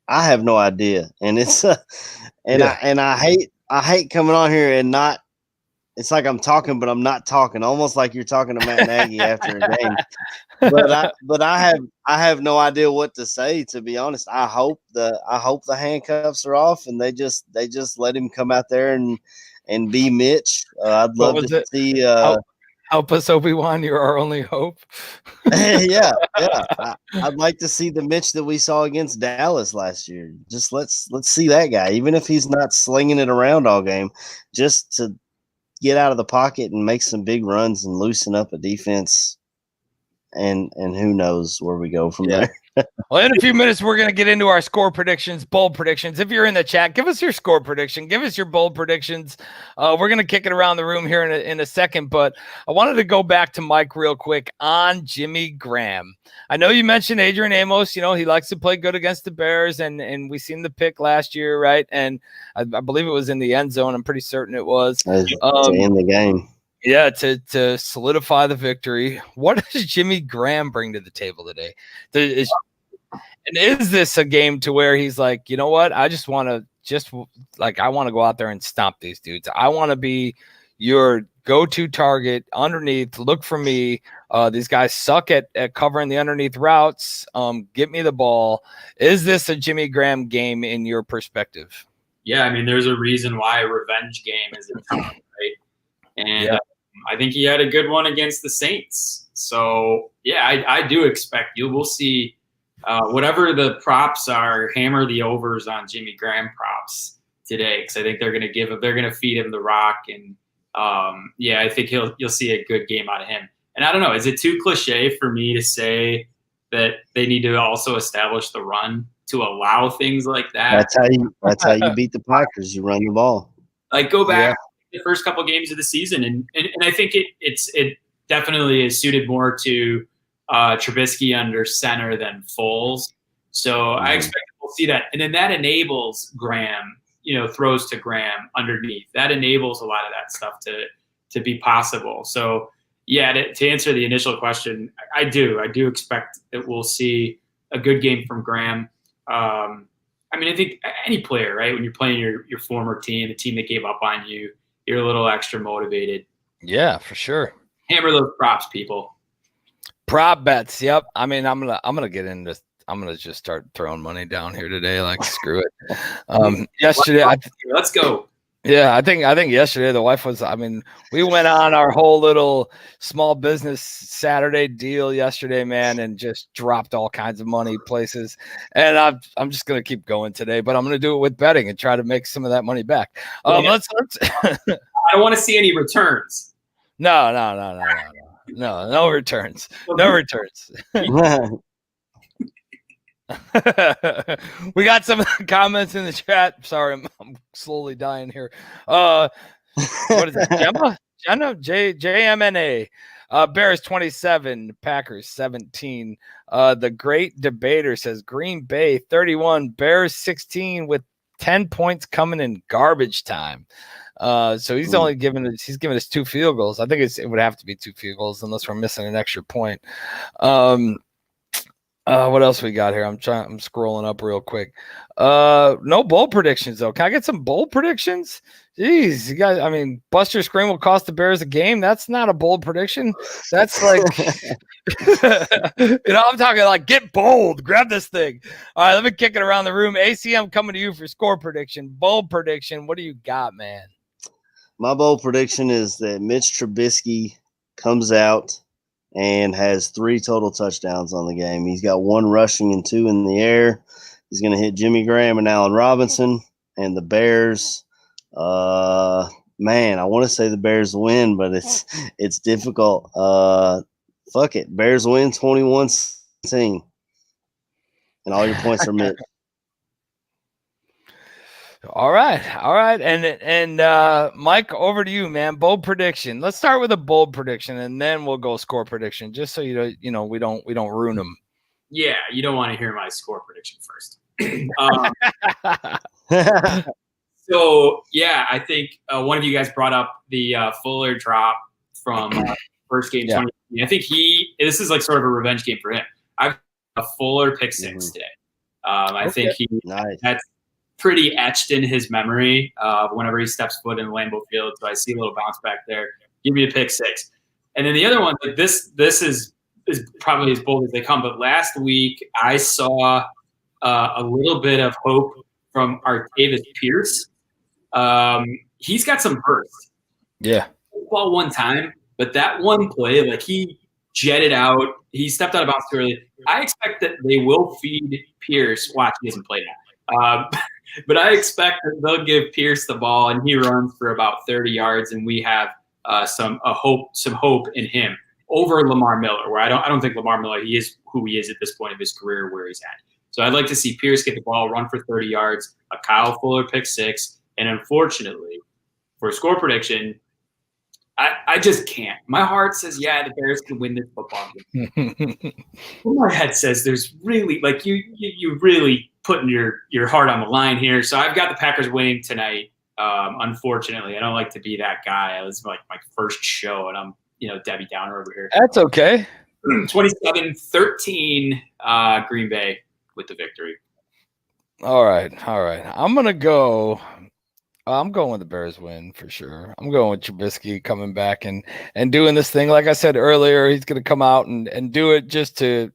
I have no idea. And it's I hate coming on here and not. It's like I'm talking, but I'm not talking. Almost like you're talking to Matt Nagy after a game. But I have no idea what to say, to be honest. I hope the handcuffs are off and they just let him come out there and and be Mitch. I'd love to see. Help us, Obi-Wan. You're our only hope. yeah. I'd like to see the Mitch that we saw against Dallas last year. Just let's see that guy, even if he's not slinging it around all game, just to get out of the pocket and make some big runs and loosen up a defense. And who knows where we go from there. Well, in a few minutes, we're going to get into our score predictions, bold predictions. If you're in the chat, give us your score prediction. Give us your bold predictions. We're going to kick it around the room here in a second, but I wanted to go back to Mike real quick on Jimmy Graham. I know you mentioned Adrian Amos. He likes to play good against the Bears, and we seen the pick last year, right? And I believe it was in the end zone. I'm pretty certain it was. To end the game. Yeah, to solidify the victory. What does Jimmy Graham bring to the table today? Is this a game to where he's like, you know what? I just want to I want to go out there and stomp these dudes. I want to be your go-to target underneath. Look for me. These guys suck at covering the underneath routes. Get me the ball. Is this a Jimmy Graham game in your perspective? Yeah, I mean, there's a reason why a revenge game is a tough, right? And I think he had a good one against the Saints. So, yeah, I do expect we'll see whatever the props are, hammer the overs on Jimmy Graham props today, because I think they're going to feed him the rock. And, I think you'll see a good game out of him. And I don't know, is it too cliche for me to say that they need to also establish the run to allow things like that? That's how you beat the Packers. You run the ball. Like, go back the first couple games of the season, and I think it definitely is suited more to Trubisky under center than Foles. So I expect we'll see that, and then that enables Graham, throws to Graham underneath. That enables a lot of that stuff to be possible. So to answer the initial question, I do expect that we'll see a good game from Graham. I think any player, right, when you're playing your former team, the team that gave up on you, you're a little extra motivated. Yeah, for sure. Hammer those props, people. Prop bets. Yep. I'm gonna get into. I'm gonna just start throwing money down here today. Like, screw it. Yesterday, let's go. Yeah, I think yesterday the wife was. We went on our whole little small business Saturday deal yesterday, man, and just dropped all kinds of money places. And I'm just gonna keep going today, but I'm gonna do it with betting and try to make some of that money back. Let's. I don't want to see any returns. No returns. No returns. We got some comments in the chat. Sorry, I'm slowly dying here. What is it? Jenna? JMNA. Bears 27, Packers 17. The Great Debater says Green Bay 31, Bears 16 with 10 points coming in garbage time. So he's only given us 2 field goals. I think it would have to be 2 field goals unless we're missing an extra point. What else we got here? I'm scrolling up real quick. No bold predictions though. Can I get some bold predictions? Jeez, you guys. Buster Screen will cost the Bears a game. That's not a bold prediction. That's like, I'm talking like get bold. Grab this thing. All right, let me kick it around the room. AC, I'm coming to you for score prediction. Bold prediction. What do you got, man? My bold prediction is that Mitch Trubisky comes out and has 3 total touchdowns on the game. He's got 1 rushing and 2 in the air. He's going to hit Jimmy Graham and Allen Robinson, and the Bears. Man, I want to say the Bears win, but it's difficult. Fuck it, Bears win 21-17, and all your points are Mitch. All right, and Mike, over to you, man. Bold prediction. Let's start with a bold prediction, and then we'll go score prediction, just so we don't ruin them. Yeah, you don't want to hear my score prediction first. So yeah, I think one of you guys brought up the Fuller drop from first game. Yeah. 2020. I think this is like sort of a revenge game for him. I've a Fuller pick 6 today. I think that's pretty etched in his memory whenever he steps foot in Lambeau Field. So I see a little bounce back there. Give me a pick 6. And then the other one, like this is probably as bold as they come. But last week I saw a little bit of hope from Artavis Pierce. he's got some burst. Yeah. Ball one time, but that one play, like he jetted out. He stepped out of bounds too early. I expect that they will feed Pierce. Watch, he hasn't played that. But I expect that they'll give Pierce the ball, and he runs for about 30 yards, and we have some hope in him over Lamar Miller. Where I don't think Lamar Miller, he is who he is at this point of his career, where he's at. So I'd like to see Pierce get the ball, run for 30 yards, a Kyle Fuller pick six, and unfortunately, for a score prediction, I just can't. My heart says, yeah, the Bears can win this football game. My head says there's really, like, you really putting your heart on the line here. So I've got the Packers winning tonight. Unfortunately, I don't like to be that guy. It was like my first show, and I'm, Debbie Downer over here. That's okay. 27-13, Green Bay with the victory. All right. I'm going with the Bears win for sure. I'm going with Trubisky coming back and doing this thing. Like I said earlier, he's going to come out and do it just to,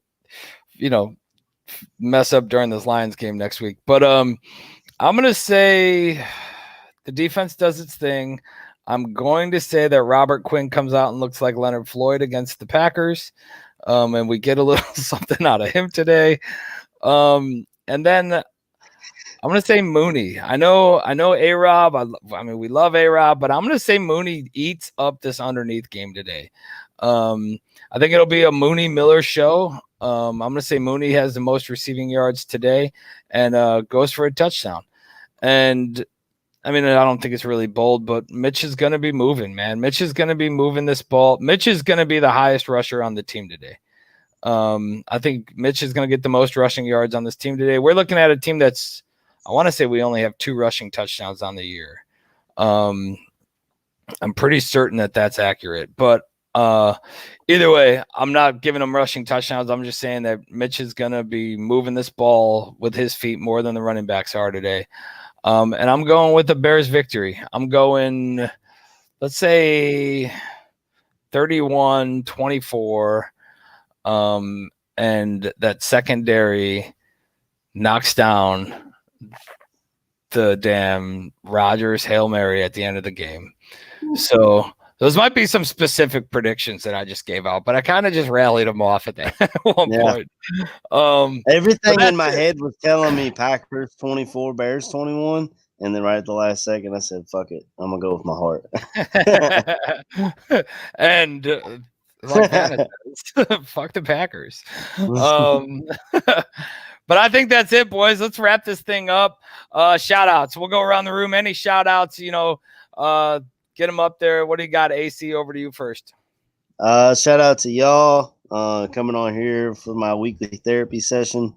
mess up during this Lions game next week. But I'm going to say the defense does its thing. I'm going to say that Robert Quinn comes out and looks like Leonard Floyd against the Packers. And we get a little something out of him today. And then I'm going to say Mooney. I know A-Rob. I mean, we love A-Rob, but I'm going to say Mooney eats up this underneath game today. I think it'll be a Mooney Miller show. I'm going to say Mooney has the most receiving yards today and goes for a touchdown. And I mean, I don't think it's really bold, but Mitch is going to be moving, man. Mitch is going to be moving this ball. Mitch is going to be the highest rusher on the team today. I think Mitch is going to get the most rushing yards on this team today. We're looking at a team that's, I want to say we only have 2 rushing touchdowns on the year. I'm pretty certain that that's accurate, but either way, I'm not giving him rushing touchdowns. I'm just saying that Mitch is going to be moving this ball with his feet more than the running backs are today. And I'm going with the Bears victory. I'm going, let's say 31-24. And that secondary knocks down the damn Rodgers Hail Mary at the end of the game. So those might be some specific predictions that I just gave out, but I kind of just rallied them off at that one point. Everything in my head was telling me Packers 24, Bears 21. And then right at the last second, I said, fuck it. I'm going to go with my heart. And like that, fuck the Packers. But I think that's it, boys. Let's wrap this thing up. Shout outs. We'll go around the room. Any shout outs, get them up there. What do you got, AC? Over to you first. Shout out to y'all coming on here for my weekly therapy session.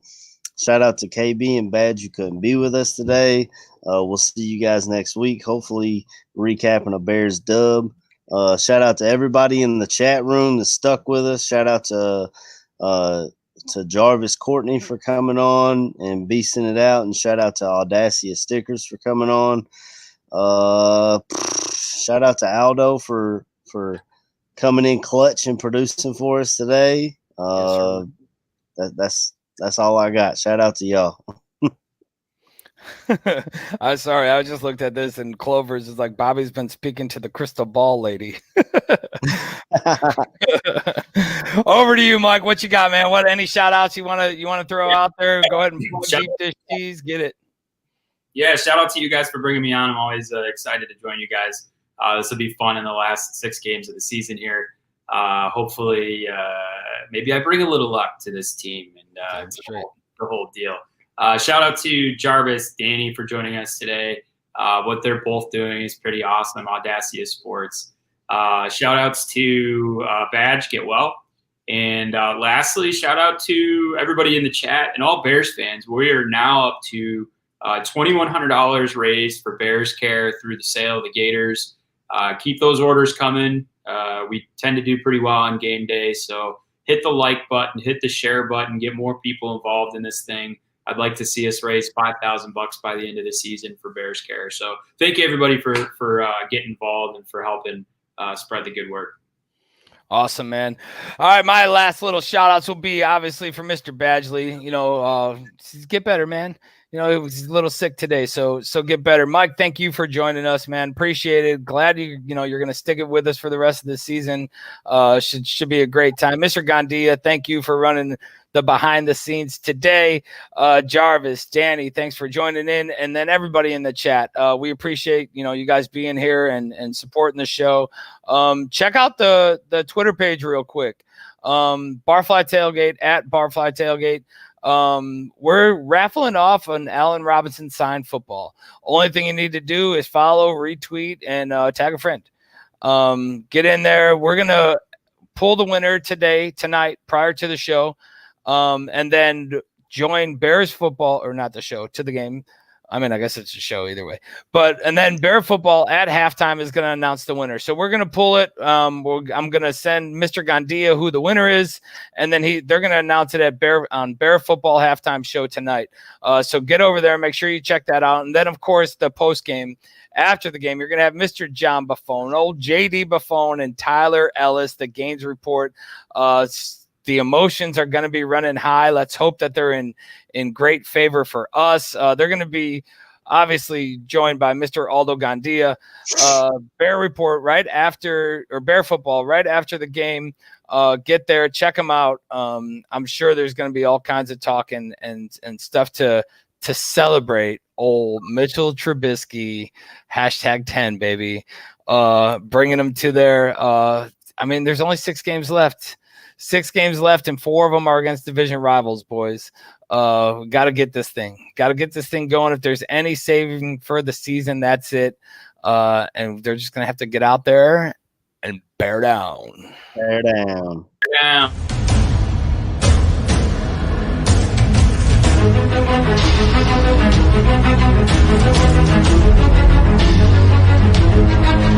Shout out to KB and Badge. You couldn't be with us today. We'll see you guys next week. Hopefully recapping a Bears dub. Shout out to everybody in the chat room that stuck with us. Shout out to Jarvis Courtney for coming on and beasting it out. And shout out to Audacia Stickers for coming on. Shout out to Aldo for coming in clutch and producing for us today. That's all I got. Shout out to y'all. I'm sorry. I just looked at this and Clover's is like, Bobby's been speaking to the crystal ball lady. Over to you, Mike. What you got, man? Any shout outs you want to throw out there? Go ahead and deep dish cheese. Get it. Yeah. Shout out to you guys for bringing me on. I'm always excited to join you guys. This will be fun in the last 6 games of the season here. Hopefully, maybe I bring a little luck to this team and the whole deal. Shout out to Jarvis, Danny for joining us today. What they're both doing is pretty awesome. Audacia Sports. Shout outs to Badge, get well. And lastly, shout out to everybody in the chat and all Bears fans. We are now up to $2,100 raised for Bears Care through the sale of the Gators. Keep those orders coming. We tend to do pretty well on game day. So hit the like button, hit the share button, get more people involved in this thing. I'd like to see us raise $5,000 by the end of the season for Bears Care. So thank you everybody for getting involved and for helping spread the good word. Awesome, man. All right, my last little shout outs will be obviously for Mr. Badgley. Get better, man. it was a little sick today, so get better. Mike, thank you for joining us, man. Appreciate it. Glad you're going to stick it with us for the rest of the season. Should be a great time. Mr. Gandia, thank you for running the behind the scenes today. Jarvis, Danny, thanks for joining in, and then everybody in the chat. We appreciate you guys being here and supporting the show. Check out the Twitter page real quick. Barfly Tailgate at Barfly Tailgate. We're raffling off an Allen Robinson signed football. Only thing you need to do is follow, retweet, and tag a friend. Get in there. We're gonna pull the winner tonight, prior to the show, and then join Bears football, or not the show, to the game. I mean, I guess it's a show either way. And then Bear football at halftime is going to announce the winner. So we're going to pull it. I'm going to send Mr. Gandia who the winner is, and then they're going to announce it at Bear football halftime show tonight. So get over there, make sure you check that out. And then, of course, the post game. After the game, you're going to have Mr. John Buffone, old JD Buffone, and Tyler Ellis, the games report. The emotions are going to be running high. Let's hope that they're in great favor for us. They're going to be obviously joined by Mr. Aldo Gandia. Bear report right after, or Bear football right after the game. Get there, check them out. I'm sure there's going to be all kinds of talk and stuff to celebrate old Mitchell Trubisky, #10, baby. Bringing them to their, there's only 6 games left. 6 games left, and 4 of them are against division rivals, boys. Got to get this thing. Got to get this thing going. If there's any saving for the season, that's it. And they're just going to have to get out there and bear down. Bear down. Yeah. Thank you.